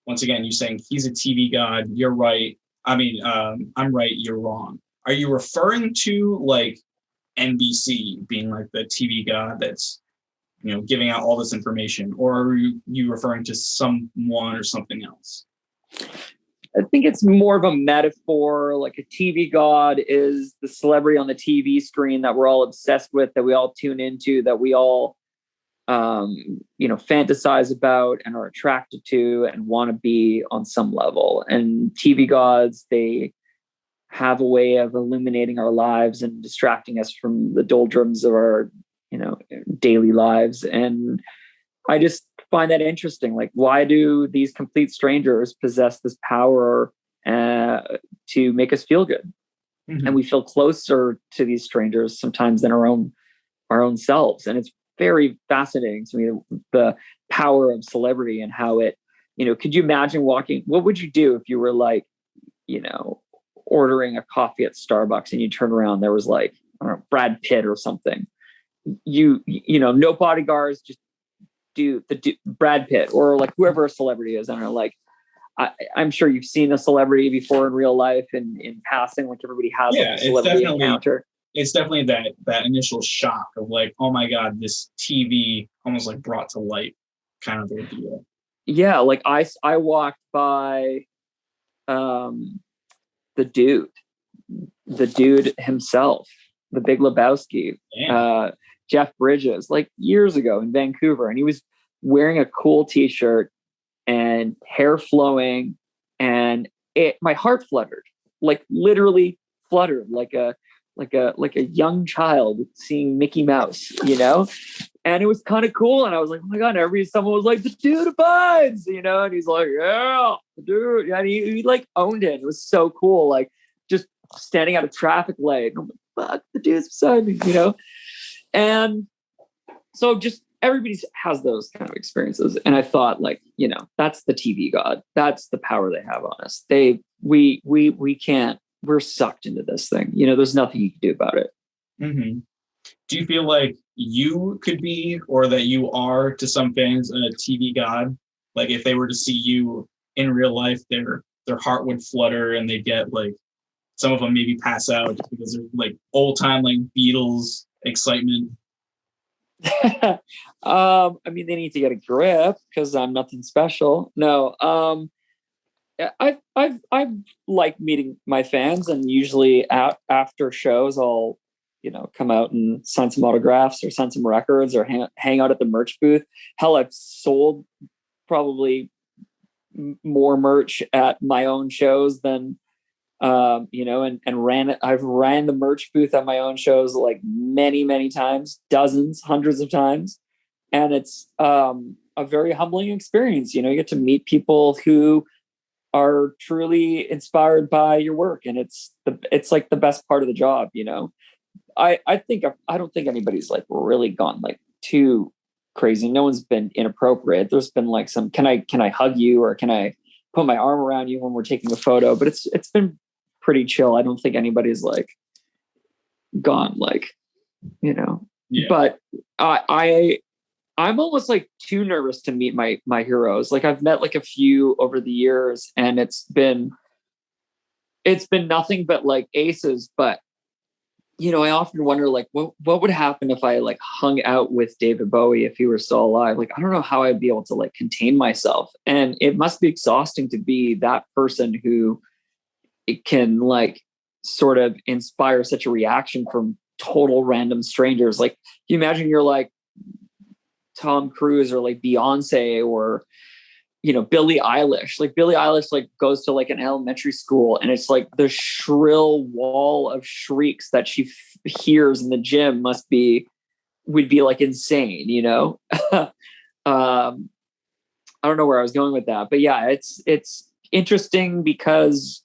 B: once again, you're saying he's a TV god. You're right. I mean, I'm right. You're wrong. Are you referring to like NBC being like the TV god that's, giving out all this information, or are you referring to someone or something else?
C: I think it's more of a metaphor. Like a TV god is the celebrity on the TV screen that we're all obsessed with, that we all tune into, that we all, fantasize about and are attracted to and want to be on some level. And TV gods, they have a way of illuminating our lives and distracting us from the doldrums of our, daily lives. And I just find that interesting. Like, why do these complete strangers possess this power to make us feel good?
B: Mm-hmm.
C: And we feel closer to these strangers sometimes than our own selves. And it's very fascinating to me, the power of celebrity and how it, could you imagine what would you do if you were like, ordering a coffee at Starbucks and you turn around, there was like, I don't know, Brad Pitt or something. No bodyguards, just do Brad Pitt or like whoever a celebrity is. I don't know, like I'm sure you've seen a celebrity before in real life and in passing, like everybody has like a celebrity encounter.
B: It's definitely that initial shock of like, oh my God, this TV almost like brought to light kind of idea.
C: Yeah, like I walked by the dude himself, the Big Lebowski, Jeff Bridges, like years ago in Vancouver, and he was wearing a cool t-shirt and hair flowing, and my heart fluttered, like literally fluttered, like a young child seeing Mickey Mouse, and it was kind of cool. And I was like, oh my God, someone was like, the dude abides, and he's like, yeah, the dude, and he like owned it. It was so cool, like just standing at a traffic light. I'm like, fuck, the dude's beside me, And so just everybody has those kind of experiences. And I thought, like, that's the TV god. That's the power they have on us. We can't, we're sucked into this thing. There's nothing you can do about it.
B: Mm-hmm. Do you feel like you could be, or that you are to some fans, a TV god? Like if they were to see you in real life, their heart would flutter and they'd get like, some of them maybe pass out just because they're like old time, like Beatles excitement.
C: I mean, they need to get a grip because I'm nothing special. No. I've liked meeting my fans, and usually after shows, I'll, come out and sign some autographs or sign some records or hang out at the merch booth. Hell, I've sold probably more merch at my own shows than, and I've ran the merch booth at my own shows like many, many times, dozens, hundreds of times. And it's a very humbling experience. You get to meet people who are truly inspired by your work. And it's like the best part of the job. I don't think anybody's like really gone like too crazy. No one's been inappropriate. There's been like some, can I hug you, or can I put my arm around you when we're taking a photo? But it's been pretty chill. I don't think anybody's like gone like, yeah. But I'm almost like too nervous to meet my heroes. Like I've met like a few over the years, and it's been nothing but like aces. But I often wonder like what would happen if I like hung out with David Bowie if he were still alive. Like I don't know how I'd be able to like contain myself, and it must be exhausting to be that person who it can like sort of inspire such a reaction from total random strangers. Like you imagine you're like Tom Cruise or like Beyonce or, Billie Eilish. Like Billie Eilish like goes to like an elementary school, and it's like the shrill wall of shrieks that she hears in the gym would be like insane, I don't know where I was going with that, but yeah, it's interesting because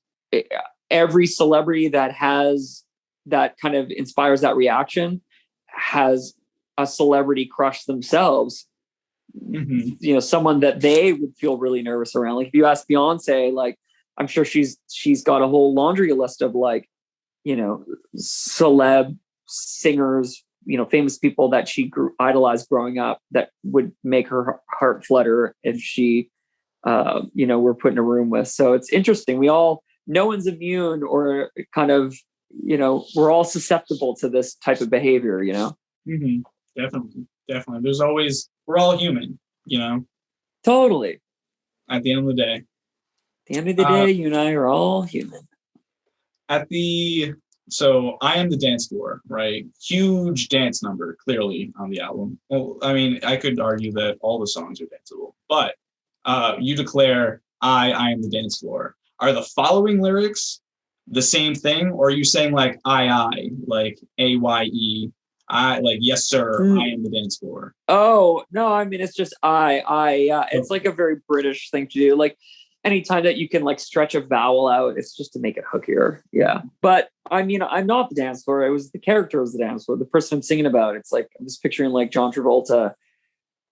C: every celebrity that kind of inspires that reaction has a celebrity crush themselves.
B: Mm-hmm.
C: Someone that they would feel really nervous around. Like if you ask Beyonce, like I'm sure she's got a whole laundry list of like, celeb singers, famous people that she idolized growing up that would make her heart flutter if she, were put in a room with. So it's interesting. No one's immune or kind of, we're all susceptible to this type of behavior,
B: Mm-hmm. Definitely. We're all human,
C: Totally.
B: At the end of the day.
C: At the end of the day, you and I are all human.
B: So I Am the Dance Floor, right? Huge dance number, clearly, on the album. Well, I mean, I could argue that all the songs are danceable, but you declare, I Am the Dance Floor. Are the following lyrics the same thing, or are you saying like I, like AYE, I, like yes sir, I am the dance floor?
C: Oh no, I mean it's just yeah. It's like a very British thing to do. Like anytime that you can like stretch a vowel out, it's just to make it hookier. Yeah. But I mean, I'm not the dance floor. It was the character was the dance floor. The person I'm singing about. It's like I'm just picturing like John Travolta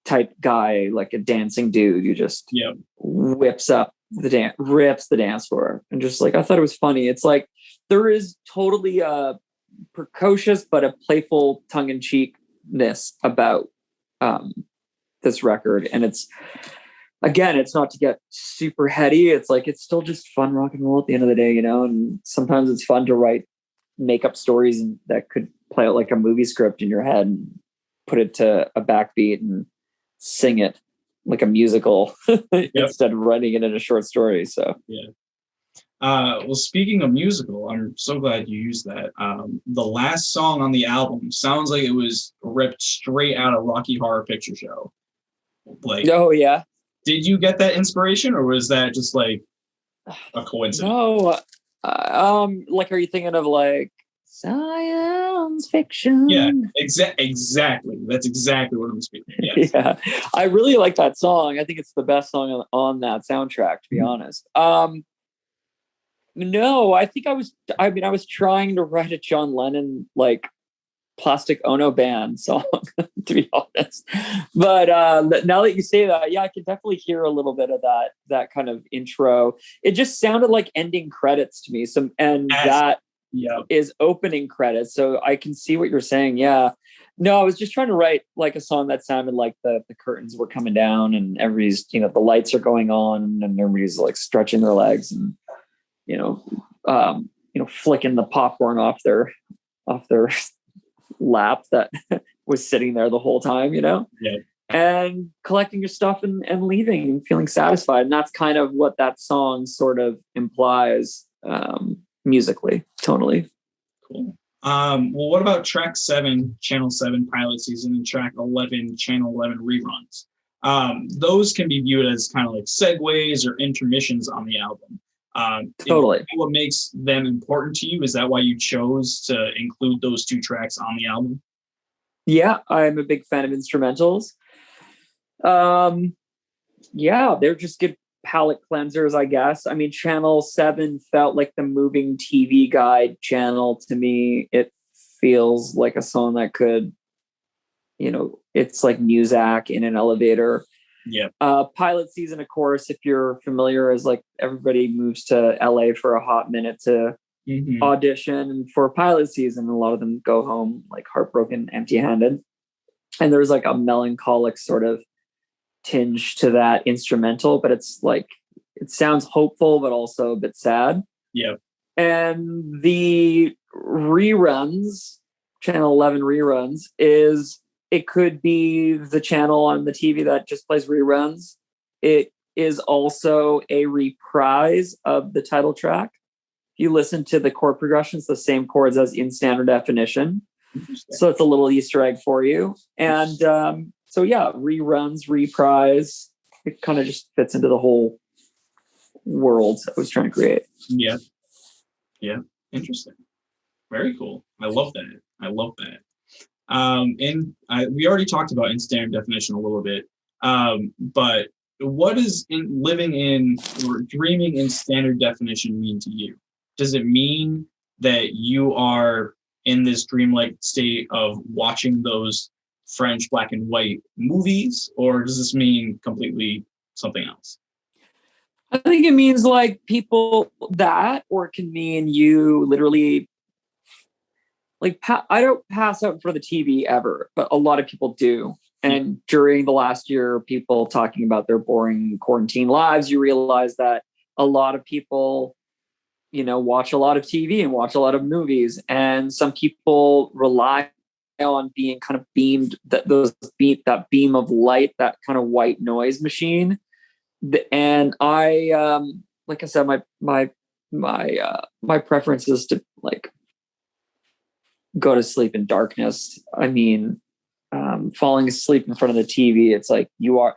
C: type guy, like a dancing dude. You just rips the dance floor, and just like I thought it was funny. It's like there is totally precocious but a playful tongue-in-cheekness about this record, and it's not to get super heady. It's like it's still just fun rock and roll at the end of the day, you know. And sometimes it's fun to make up stories and that could play out like a movie script in your head and put it to a backbeat and sing it like a musical instead of writing it in a short story. So
B: well, speaking of musical, I'm so glad you used that. The last song on the album sounds like it was ripped straight out of Rocky Horror Picture Show. Like,
C: oh yeah.
B: Did you get that inspiration, or was that just like a coincidence?
C: No. Like, are you thinking of like science fiction?
B: Yeah, exactly. That's exactly what I'm speaking. Yes.
C: Yeah, I really like that song. I think it's the best song on that soundtrack, to be honest. No, I think I was trying to write a John Lennon like Plastic Ono Band song, to be honest. But now that you say that, yeah, I can definitely hear a little bit of that kind of intro. It just sounded like ending credits to me. That is opening credits. So I can see what you're saying. Yeah. No, I was just trying to write like a song that sounded like the curtains were coming down and everybody's, the lights are going on and everybody's like stretching their legs and, flicking the popcorn off their lap that was sitting there the whole time, and collecting your stuff and leaving and feeling satisfied. And that's kind of what that song sort of implies musically, tonally.
B: Cool. Well, what about track 7, Channel 7 pilot season, and track 11, Channel 11 reruns? Those can be viewed as kind of like segues or intermissions on the album.
C: Totally.
B: What makes them important to you? Is that why you chose to include those 2 tracks on the album?
C: Yeah, I'm a big fan of instrumentals. They're just good palate cleansers, I guess. I mean, Channel 7 felt like the moving TV guide channel to me. It feels like a song that could, it's like Muzak in an elevator.
B: Yeah.
C: Pilot season, of course, if you're familiar, is like everybody moves to LA for a hot minute to audition. And for pilot season, a lot of them go home like heartbroken, empty-handed. And there's like a melancholic sort of tinge to that instrumental, but it's like, it sounds hopeful, but also a bit sad.
B: Yeah.
C: And the reruns, Channel 11 reruns, it could be the channel on the TV that just plays reruns. It is also a reprise of the title track. If you listen to the chord progressions, the same chords as in standard definition. So it's a little Easter egg for you. And reruns, reprise. It kind of just fits into the whole world I was trying to create.
B: Yeah. Yeah. Interesting. Very cool. I love that. We already talked about in standard definition a little bit, but what does living in or dreaming in standard definition mean to you? Does it mean that you are in this dreamlike state of watching those French black and white movies, or does this mean completely something else?
C: I think it means like people that, or it can mean you literally like, I don't pass out in front of the TV ever, but a lot of people do. And during the last year, people talking about their boring quarantine lives, you realize that a lot of people, watch a lot of TV and watch a lot of movies. And some people rely on being kind of beamed, that beam of light, that kind of white noise machine. And I, like I said, my preference is to like go to sleep in darkness. I mean, falling asleep in front of the TV, it's like you're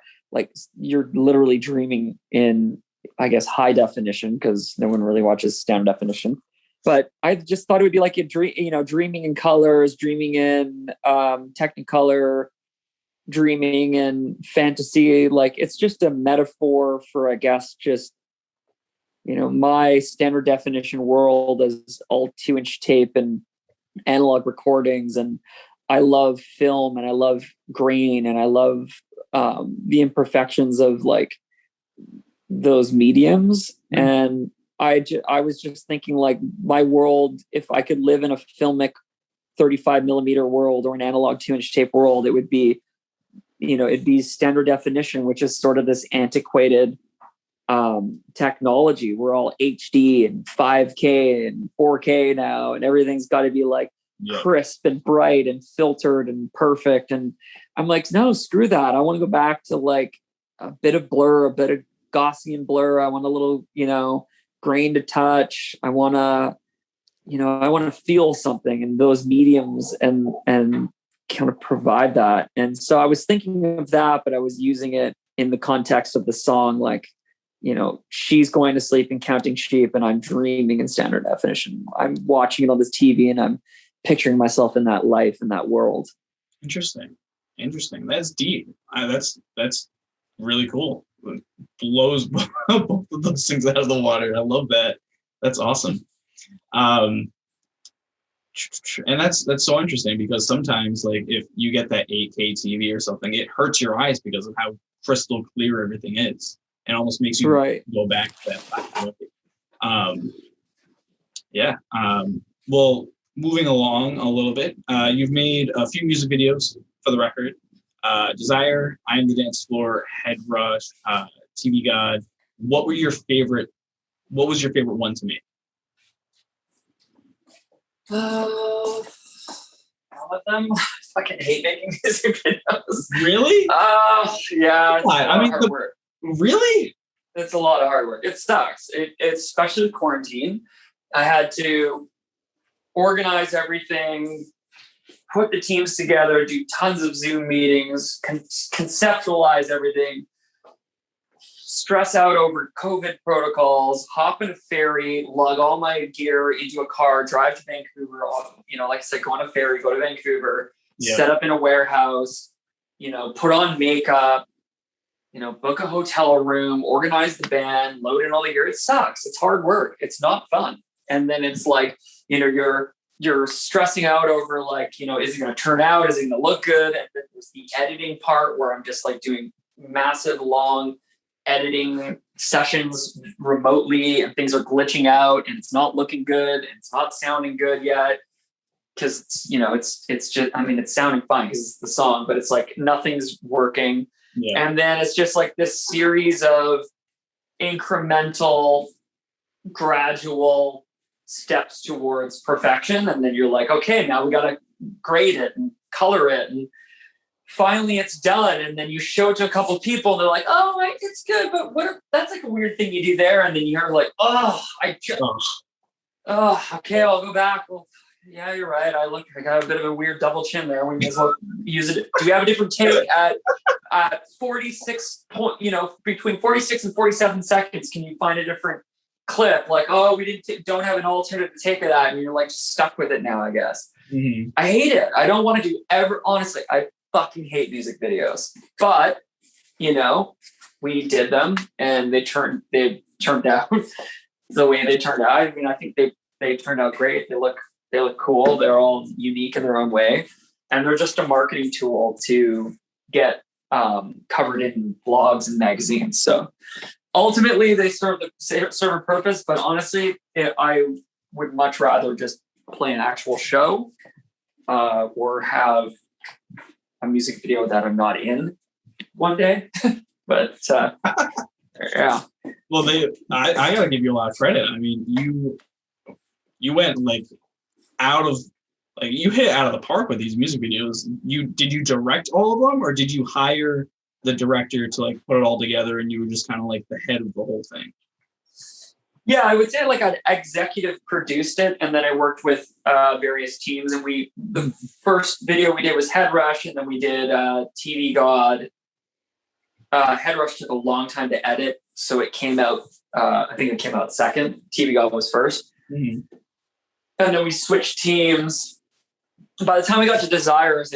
C: literally dreaming in, I guess, high definition, because no one really watches standard definition. But I just thought it would be like a dream, dreaming in colors, dreaming in Technicolor, dreaming in fantasy. Like it's just a metaphor for, I guess, just, my standard definition world is all 2-inch tape and analog recordings. And I love film and I love grain and I love the imperfections of like those mediums. And I was just thinking like my world, if I could live in a filmic 35 millimeter world or an analog 2-inch tape world, it would be, it'd be standard definition, which is sort of this antiquated technology. We're all HD and 5K and 4K now, and everything's got to be like crisp and bright and filtered and perfect. And I'm like, no, screw that. I want to go back to like a bit of blur, a bit of Gaussian blur. I want a little, grain to touch. I want to feel something in those mediums and kind of provide that. And so I was thinking of that, but I was using it in the context of the song, like, she's going to sleep and counting sheep, and I'm dreaming in standard definition. I'm watching it on this TV and I'm picturing myself in that life, in that world.
B: Interesting. That's deep. That's really cool. It blows both of those things out of the water. I love that. That's awesome. And that's so interesting, because sometimes like if you get that 8K TV or something, it hurts your eyes because of how crystal clear everything is, and almost makes you go back to that black and white. Well, moving along a little bit, you've made a few music videos for the record. Desire, I Am the Dance Floor, Head Rush, TV God. What was your favorite one to make?
C: All of them. I fucking hate making music videos.
B: Really?
C: Yeah. It's
B: hard work. Really?
C: It's a lot of hard work. It sucks. It's especially with quarantine. I had to organize everything, put the teams together, do tons of Zoom meetings, conceptualize everything, stress out over COVID protocols, hop in a ferry, lug all my gear into a car, drive to Vancouver, like I said, go on a ferry, go to Vancouver, set up in a warehouse, put on makeup, book a hotel room, organize the band, load in all the gear. It sucks. It's hard work. It's not fun. And then it's like, you're stressing out over like, is it going to turn out? Is it going to look good? And then there's the editing part where I'm just like doing massive, long editing sessions remotely, and things are glitching out and it's not looking good. And it's not sounding good yet. Cause it's just, it's sounding fine because it's the song, but it's like nothing's working. Yeah. And then it's just like this series of incremental, gradual steps towards perfection. And then you're like, okay, now we got to grade it and color it. And finally it's done. And then you show it to a couple of people and they're like, oh, it's good. But that's like a weird thing you do there. And then you're like, okay, I'll go back. Well, yeah, you're right. I got a bit of a weird double chin there. We may as well use it. Do we have a different take at 46 between 46 and 47 seconds? Can you find a different clip? Like, oh, we don't have an alternative take of that. And you're like stuck with it now, I guess. Mm-hmm. I hate it. I don't want to do honestly, I fucking hate music videos, but we did them and they turned out the way they turned out. I mean, I think they turned out great. They look cool. They're all unique in their own way. And they're just a marketing tool to get covered in blogs and magazines. So ultimately they serve a purpose, but honestly, I would much rather just play an actual show or have a music video that I'm not in one day. But yeah.
B: Well, I gotta give you a lot of credit. I mean, you went like you hit it out of the park with these music videos. Did you direct all of them, or did you hire the director to like put it all together and you were just kind of like the head of the whole thing?
C: Yeah, I would say like I executive produced it, and then I worked with various teams. And the first video we did was Head Rush, and then we did TV God. Head Rush took a long time to edit, so it came out. I think it came out second. TV God was first. Mm-hmm. And then we switched teams. By the time we got to Desires,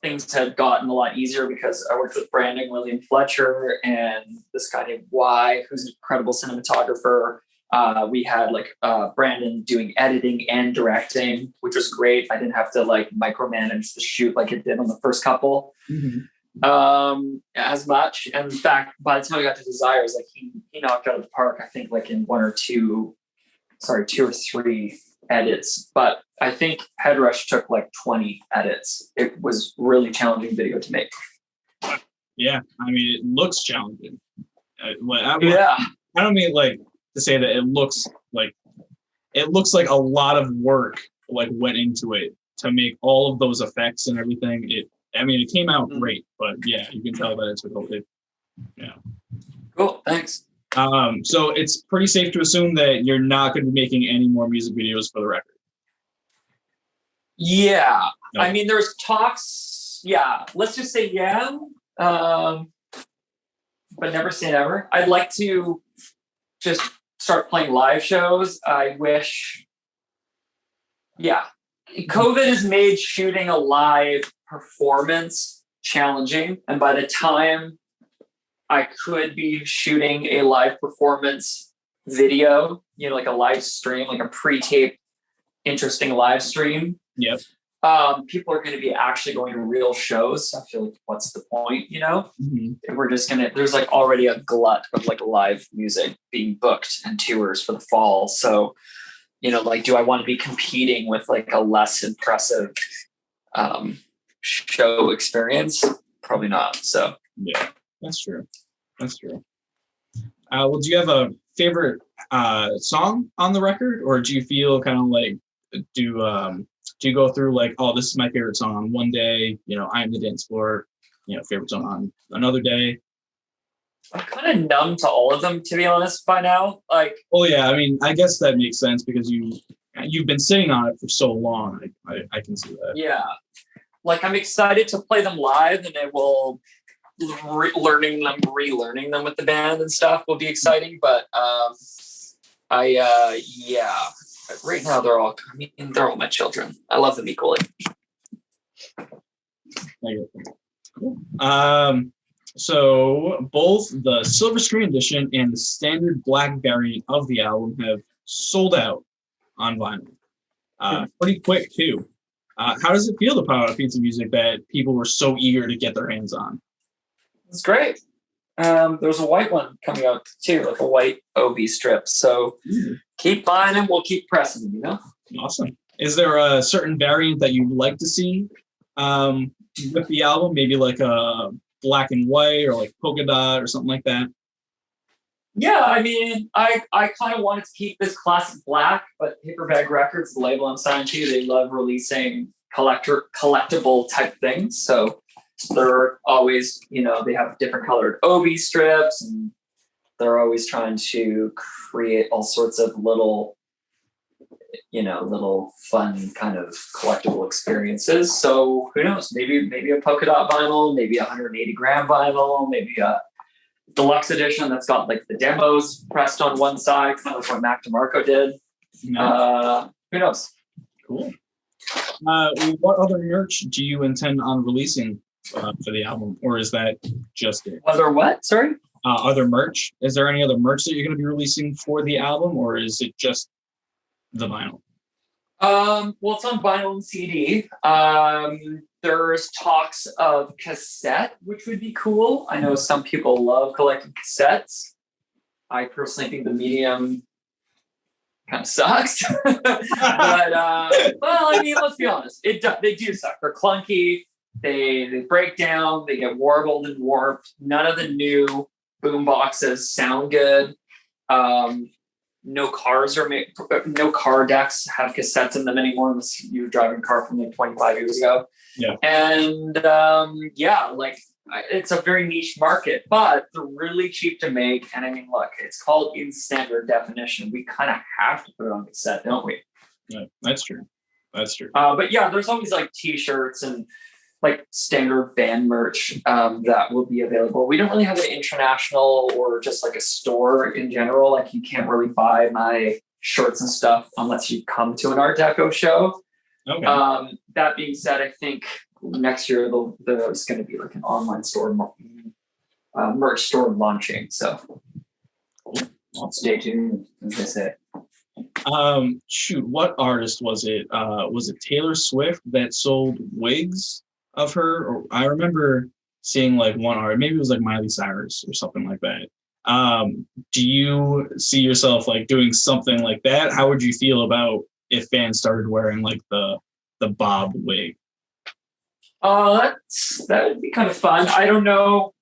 C: things had gotten a lot easier because I worked with branding William Fletcher and this guy named Y, who's an incredible cinematographer. We had Brandon doing editing and directing, which was great. I didn't have to micromanage the shoot like it did on the first couple as much. And in fact, by the time I got to Desires, he knocked out of the park, I think in two or three edits, but I think Headrush took 20 edits. It was really challenging video to make.
B: Yeah, I mean, it looks challenging. I don't mean to say that it looks like a lot of work went into it to make all of those effects and everything. It came out great, but yeah, you can tell that it took a bit. Yeah.
C: Cool. Thanks.
B: So it's pretty safe to assume that you're not going to be making any more music videos for the record.
C: Yeah.
B: No.
C: I mean, there's talks. Yeah. Let's just say yeah. But never say never. I'd like to just start playing live shows. I wish. Yeah. COVID has made shooting a live performance challenging. And by the time I could be shooting a live performance video, a live stream, a pre-taped, interesting live stream.
B: Yep.
C: People are going to be actually going to real shows. So I feel what's the point,
B: Mm-hmm.
C: We're just there's already a glut of live music being booked and tours for the fall. So, do I want to be competing with a less impressive show experience? Probably not. So
B: yeah, that's true. Well, do you have a favorite song on the record, or do you feel kind of do you go through oh, this is my favorite song on one day, I Am the Dance Floor, favorite song on another day?
C: I'm kind of numb to all of them, to be honest, by now.
B: Well, yeah, I mean, I guess that makes sense because you've been sitting on it for so long. I can see that.
C: Yeah, I'm excited to play them live, and it will. Relearning them with the band and stuff will be exciting, but right now they're all my children. I love them equally.
B: Cool. So both the silver screen edition and the standard black variant of the album have sold out on vinyl pretty quick too. How does it feel to put out a piece of music that people were so eager to get their hands on?
C: It's great. There's a white one coming out too, a white OB strip. So keep buying them. We'll keep pressing them,
B: Awesome. Is there a certain variant that you'd like to see with the album? Maybe a black and white or polka dot or something like that?
C: Yeah, I mean, I kind of wanted to keep this classic black, but Paperbag Records, the label I'm signed to, they love releasing collectible type things. So they're always, they have different colored OB strips, and they're always trying to create all sorts of little fun kind of collectible experiences. So who knows? Maybe a polka dot vinyl, maybe 180 gram vinyl, maybe a deluxe edition that's got the demos pressed on one side, kind of what Mac DeMarco did. Who knows?
B: Cool. What other merch do you intend on releasing for the album, or is that just it?
C: Other what? Sorry?
B: Other merch. Is there any other merch that you're going to be releasing for the album, or is it just the vinyl?
C: Well, it's on vinyl and CD. There's talks of cassette, which would be cool. I know some people love collecting cassettes. I personally think the medium kind of sucks. But, let's be honest. They do suck. They're clunky. They break down. They get warbled and warped. None of the new boom boxes sound good. No car decks have cassettes in them anymore unless you're driving a car from 25 years ago.
B: Yeah.
C: And it's a very niche market, but they're really cheap to make. And I mean, look, it's called in standard definition. We kind of have to put it on cassette, don't we?
B: Yeah, that's true.
C: But yeah, there's always t-shirts and standard band merch that will be available. We don't really have an international or just a store in general. You can't really buy my shirts and stuff unless you come to an Art Deco show.
B: Okay.
C: That being said, I think next year there's going to be like an online store, merch store launching. So stay tuned, as I say.
B: Shoot, what artist was it? Was it Taylor Swift that sold wigs of her? Or I remember seeing like one art, maybe it was like Miley Cyrus or something like that. Do you see yourself like doing something like that? How would you feel about if fans started wearing like the bob wig?
C: That would be kind of fun. I don't know.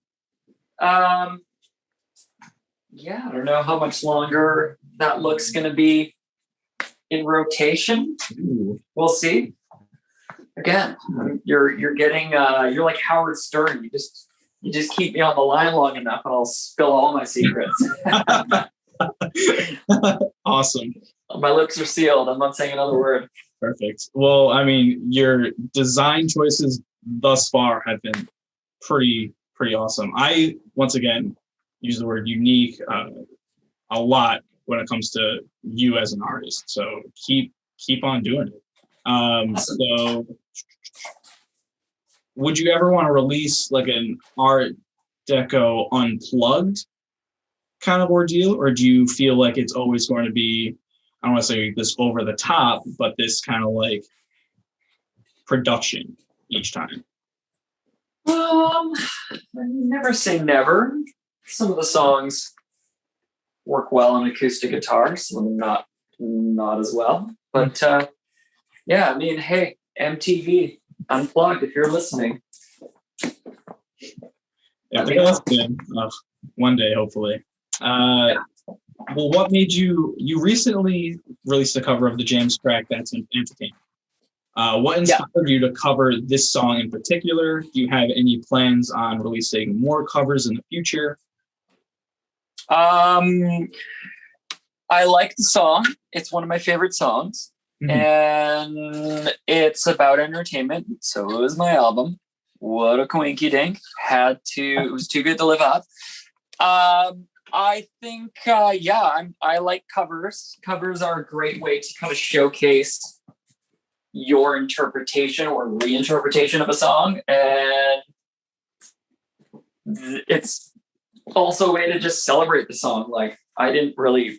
C: Yeah, I don't know how much longer that look's going to be in rotation.
B: Ooh.
C: We'll see. Again, you're getting you're like Howard Stern. You just keep me on the line long enough, and I'll spill all my secrets.
B: Awesome.
C: My lips are sealed. I'm not saying another word.
B: Perfect. Well, I mean, your design choices thus far have been pretty awesome. I once again use the word unique a lot when it comes to you as an artist. So keep on doing it.
C: Awesome.
B: So would you ever want to release like an Art Deco unplugged kind of ordeal, or do you feel like it's always going to be, I don't want to say this over the top, but this kind of like production each time?
C: Never say never. Some of the songs work well on acoustic guitar, some of them not as well. But yeah, I mean, hey, MTV Unplugged, if you're listening.
B: If they're listening, one day, hopefully. Well, what made you recently released a cover of the Jams track That's Entertainment. What inspired you to cover this song in particular? Do you have any plans on releasing more covers in the future?
C: I like the song. It's one of my favorite songs. Mm-hmm. And it's about entertainment. So it was my album. What a coinky dink. It was too good to live up. I think, I like covers. Covers are a great way to kind of showcase your interpretation or reinterpretation of a song. And it's also a way to just celebrate the song. Like I didn't really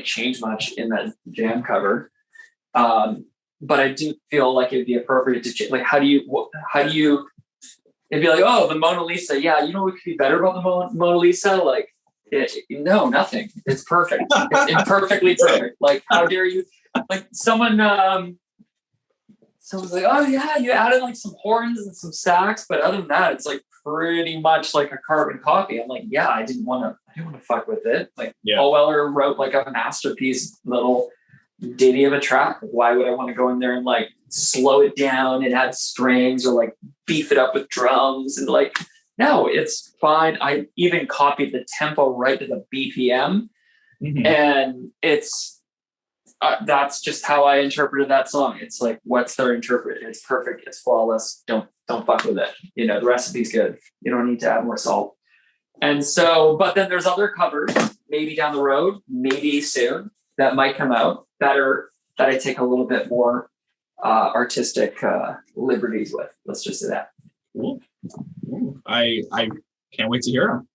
C: change much in that Jam cover. But I do feel like it'd be appropriate to like, how do you, it'd be like, oh, the Mona Lisa. Yeah. You know what could be better about the Mona Lisa? Like, no, nothing. It's perfect. It's imperfectly perfect. Like, how dare you? Like someone's like, oh yeah, you added like some horns and some sax, but other than that, it's like pretty much like a carbon copy. I'm like, yeah, I didn't want to fuck with it. Like Paul Weller wrote like a masterpiece little ditty of a track. Why would I want to go in there and like slow it down and add strings or like beef it up with drums? And like, no, it's fine. I even copied the tempo right to the BPM. Mm-hmm. And it's that's just how I interpreted that song. It's like, what's their interpret? It's perfect. It's flawless. Don't fuck with it. You know, the recipe's good. You don't need to add more salt. And so, but then there's other covers, maybe down the road, maybe soon, that might come out that I take a little bit more artistic liberties with. Let's just say that.
B: Cool. I can't wait to hear them.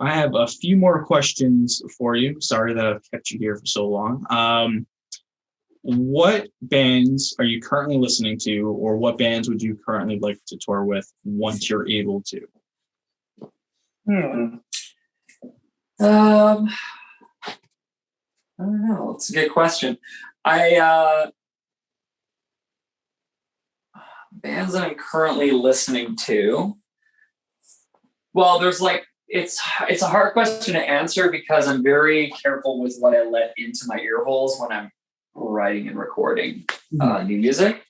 B: I have a few more questions for you. Sorry that I've kept you here for so long. What bands are you currently listening to, or what bands would you currently like to tour with once you're able to?
C: I don't know. It's a good question. Bands that I'm currently listening to. Well, there's like, it's a hard question to answer because I'm very careful with what I let into my ear holes when I'm writing and recording new music.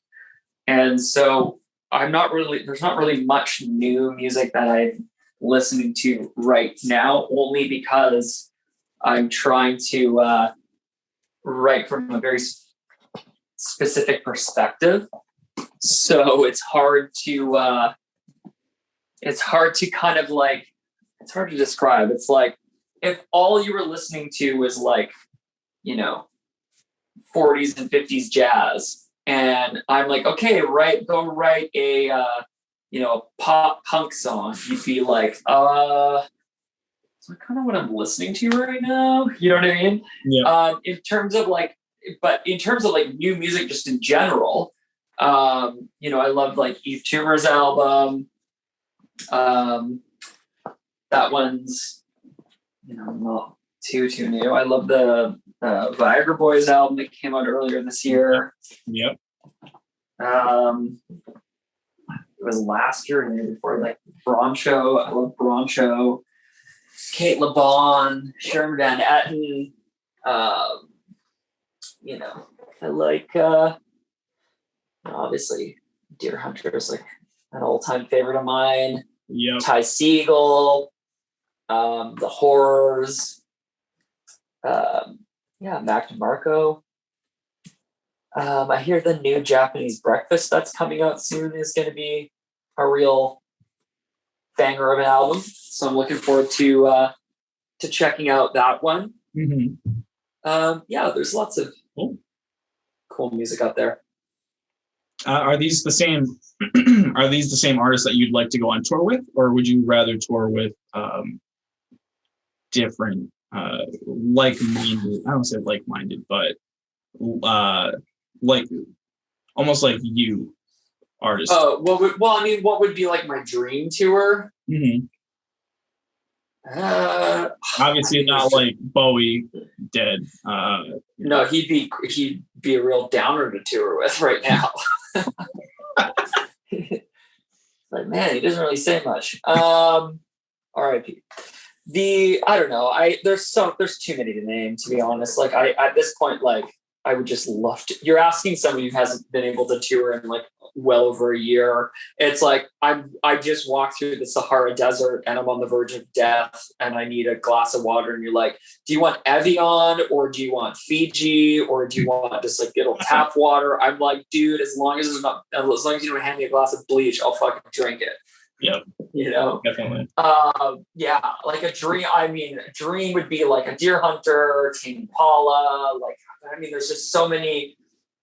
C: And so there's not really much new music that I'm listening to right now, only because I'm trying to write from a very specific perspective. So it's hard to kind of like, it's hard to describe. It's like if all you were listening to was like, 40s and 50s jazz, and I'm like, okay, go write a pop punk song, you'd be like, so kind of what I'm listening to right now. You know what I mean?
B: Yeah.
C: In terms of like new music, just in general, I love like Eve Toomer's album. That one's, not too new. I love the Viagra Boys album that came out earlier this year.
B: Yep.
C: It was last year and the year before, like Broncho. I love Broncho. Kate LeBon, Sherman Van Etten. I like obviously Deer Hunter is like an all-time favorite of mine.
B: Yep.
C: Ty Segall, The Horrors, Mac DeMarco. I hear the new Japanese Breakfast that's coming out soon is going to be a real banger of an album. So I'm looking forward to checking out that one.
B: Mm-hmm.
C: There's lots of cool music out there.
B: Are these the same? Are these the same artists that you'd like to go on tour with, or would you rather tour with different, like-minded? I don't say like-minded, but like almost like you artists.
C: Oh, what would be like my dream tour?
B: Mm-hmm. Obviously not like Bowie dead.
C: No, he'd be a real downer to tour with right now. Like, man, he doesn't really say much. R.I.P. I don't know. There's too many to name, to be honest. Like at this point, like I would just love to. You're asking somebody who hasn't been able to tour in like well over a year. It's like I just walked through the Sahara Desert and I'm on the verge of death and I need a glass of water. And you're like, do you want Evian or do you want Fiji or do you want just like good old tap water? I'm like, dude, as long as you don't hand me a glass of bleach, I'll fucking drink it.
B: Yep. Definitely.
C: Like a dream. I mean, a dream would be like a Deer Hunter, Tame Impala. Like, I mean, there's just so many.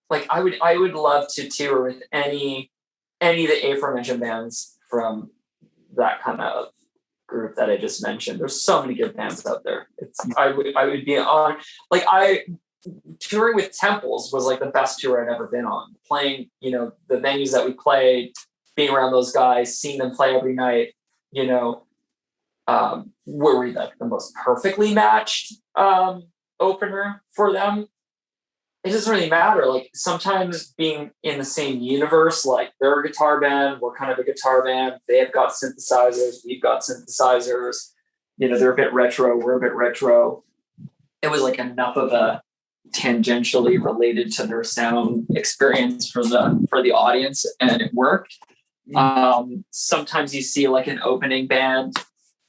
C: Like, I would love to tour with any of the aforementioned bands from that kind of group that I just mentioned. There's so many good bands out there. I would be on. Like, touring with Temples was like the best tour I'd ever been on. Playing, the venues that we played, being around those guys, seeing them play every night, were we the most perfectly matched opener for them? It doesn't really matter. Like sometimes being in the same universe, like they're a guitar band, we're kind of a guitar band. They have got synthesizers, we've got synthesizers. They're a bit retro, we're a bit retro. It was like enough of a tangentially related to their sound experience for the audience, and it worked. Sometimes you see like an opening band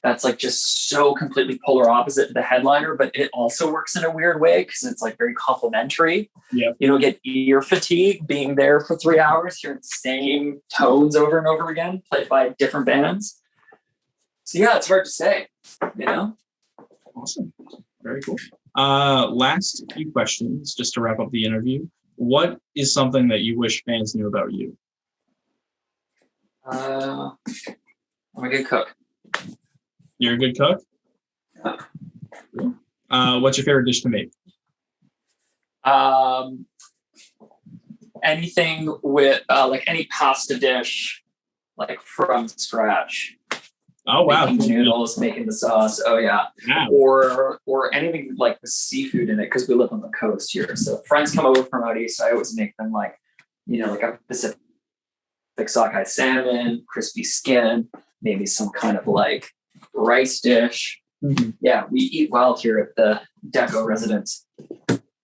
C: that's like just so completely polar opposite to the headliner, but it also works in a weird way because it's like very complimentary.
B: Yeah.
C: You don't get ear fatigue being there for 3 hours, hearing the same tones over and over again, played by different bands. So yeah, it's hard to say,
B: Awesome. Very cool. Last few questions just to wrap up the interview. What is something that you wish fans knew about you?
C: I'm a good cook.
B: You're a good cook?
C: Yeah.
B: What's your favorite dish to make?
C: Anything with like any pasta dish, like from scratch.
B: Oh wow!
C: Making noodles, making the sauce. Oh yeah.
B: Wow.
C: Or anything like the seafood in it because we live on the coast here. So friends come over from out east. So I always make them like, like a Pacific sockeye salmon, crispy skin, maybe some kind of like rice dish.
B: Mm-hmm.
C: Yeah, we eat well here at the Deco residence.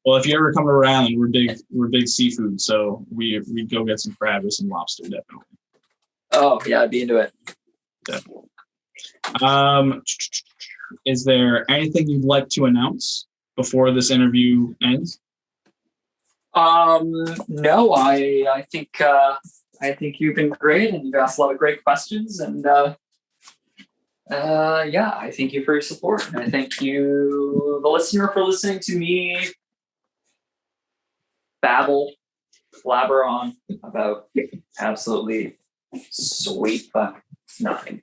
B: Well, if you ever come around, we're big seafood, so we go get some crab or some lobster, definitely.
C: Oh yeah, I'd be into it.
B: Definitely. Is there anything you'd like to announce before this interview ends?
C: No, I think you've been great and you've asked a lot of great questions, and Yeah, I thank you for your support. And I thank you, the listener, for listening to me blabber on about absolutely sweet fuck nothing.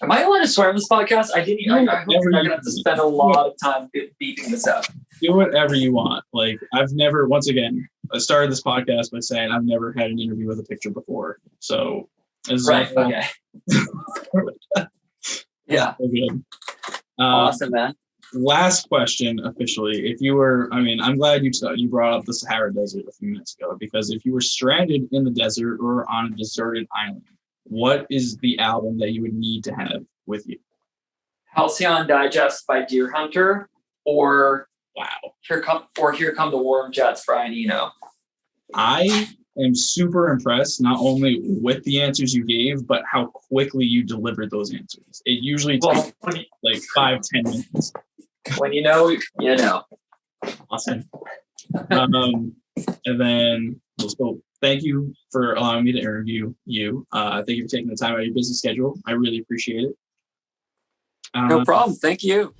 C: Am I allowed to swear on this podcast? I hope you're not gonna have to spend a lot of time beeping this out.
B: Do whatever you want. Like, I've never, once again, I started this podcast by saying I've never had an interview with a picture before. So,
C: right. Okay. Yeah.
B: Good.
C: Awesome, man.
B: Last question, officially. If you were, I mean, I'm glad you brought up the Sahara Desert a few minutes ago, because if you were stranded in the desert or on a deserted island, what is the album that you would need to have with you?
C: Halcyon Digest by Deer Hunter, or
B: wow,
C: Here Come the Warm Jets, Brian Eno.
B: I am super impressed not only with the answers you gave, but how quickly you delivered those answers. It usually takes like 5-10 minutes.
C: When you know, you know.
B: Awesome. And then, so thank you for allowing me to interview you. Thank you for taking the time out of your busy schedule. I really appreciate it.
C: No problem. Thank you.